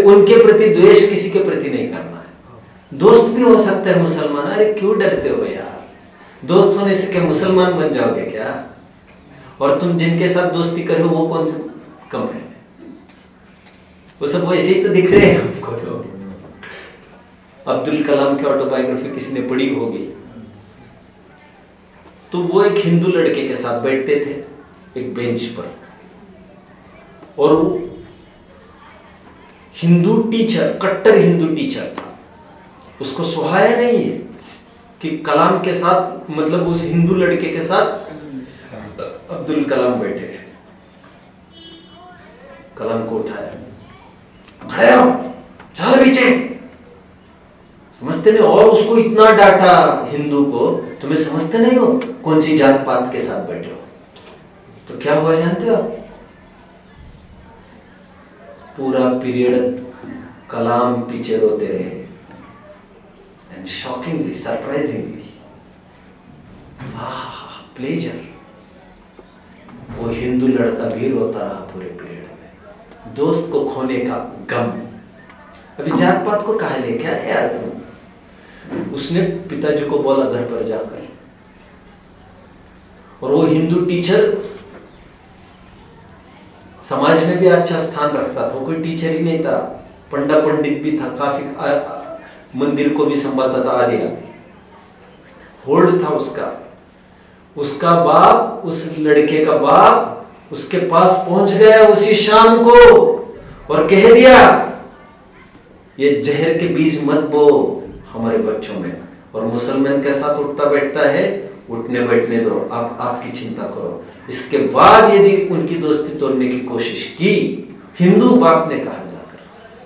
उनके प्रति द्वेष किसी के प्रति नहीं करना है। दोस्त भी हो सकता है मुसलमान, अरे क्यों डरते हो यार? दोस्त होने से क्या मुसलमान बन जाओगे क्या? और तुम जिनके साथ दोस्ती कर रहे हो वो कौन से कम है? वो सब वैसे ही तो दिख रहे हैं हमको। तो अब्दुल कलाम की ऑटोबायोग्राफी किसी ने पढ़ी होगी, तो वो एक हिंदू लड़के के साथ बैठते थे एक बेंच पर, और वो हिंदू टीचर, कट्टर हिंदू टीचर था। उसको सुहाया नहीं है कि कलाम के साथ, मतलब उस हिंदू लड़के के साथ अब्दुल कलाम बैठे। कलाम को उठाया, खड़े रहो, चल पीछे, समझते नहीं। और उसको इतना डांटा हिंदू को, तुम्हें समझते नहीं हो कौन सी जात पात के साथ बैठे हो। तो क्या हुआ जानते हो? पूरा पीरियड कलाम पीछे रोते रहे। एंड शॉकिंगली, सरप्राइजिंगली, प्लेजर, वो हिंदू लड़का भी रोता रहा पूरे पीरियड में, दोस्त को खोने का गम। अभी जात पात को कहा ले क्या यार तुम। उसने पिताजी को बोला घर पर जाकर, और वो हिंदू टीचर समाज में भी अच्छा स्थान रखता था, कोई टीचर ही नहीं था, पंडा पंडित भी था, काफी मंदिर को भी संभालता था, आदि आदि होल्ड था उसका। उसका बाप, उस लड़के का बाप उसके पास पहुंच गया उसी शाम को और कह दिया ये जहर के बीज मत बो हमारे बच्चों में। और मुसलमान के साथ उठता बैठता है, उठने बैठने दो, आप आपकी चिंता करो। इसके बाद यदि उनकी दोस्ती तोड़ने की कोशिश की, हिंदू बाप ने कहा जाकर,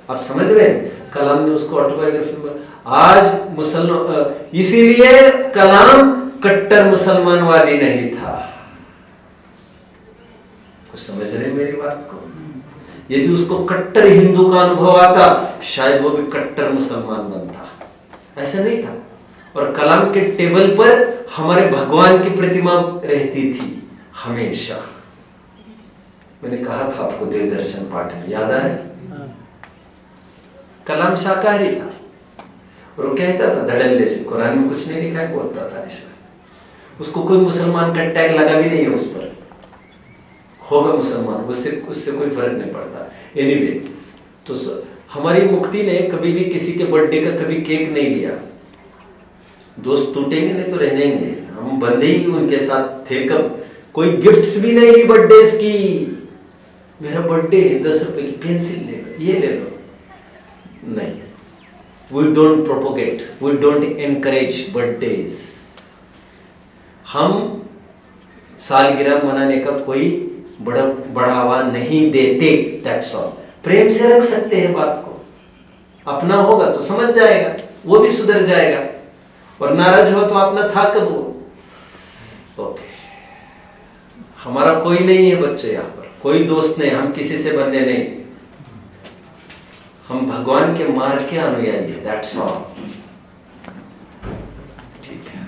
आप समझ रहे हैं, कलाम ने उसको ऑटोबायोग्राफी में आज मुसलमान, इसीलिए कलाम कट्टर मुसलमानवादी नहीं था। कुछ समझ रहे हैं मेरी बात को। यदि उसको कट्टर हिंदू का अनुभव आता, शायद वो भी कट्टर मुसलमान बनता, ऐसा नहीं था। और कलाम के टेबल पर हमारे भगवान की प्रतिमा रहती थी हमेशा। मैंने कहा था आपको देव दर्शन पाठ में, याद आए? कलाम शाकाहारी था और वो कहता था धड़ल्ले से, कुरान में कुछ नहीं लिखा है, बोलता था ऐसा। उसको कोई मुसलमान का टैग लगा भी नहीं है उस पर, होगा मुसलमान, उससे कोई फर्क नहीं पड़ता। एनीवे, तो हमारी मुक्ति ने कभी भी किसी के बर्थडे का कभी केक नहीं लिया। दोस्त टूटेंगे नहीं तो रहेंगे, हम बंदे ही उनके साथ थे। कब कोई गिफ्ट्स भी नहीं ली बर्थडे की। मेरा बर्थडे है, 10 रुपए की पेंसिल ले लो, ये ले लो, नहीं। We don't propagate, we don't encourage birthdays. हम सालगिरह मनाने का कोई बढ़ावा नहीं देते, दैट्स ऑल। प्रेम से रख सकते हैं बात को, अपना होगा तो समझ जाएगा, वो भी सुधर जाएगा, और नाराज हो तो अपना था कब वो। ओके, हमारा कोई नहीं है बच्चे, यहाँ पर कोई दोस्त नहीं, हम किसी से बंधे नहीं, हम भगवान के मार्ग के अनुयायी है, दैट्स ऑल। ठीक है।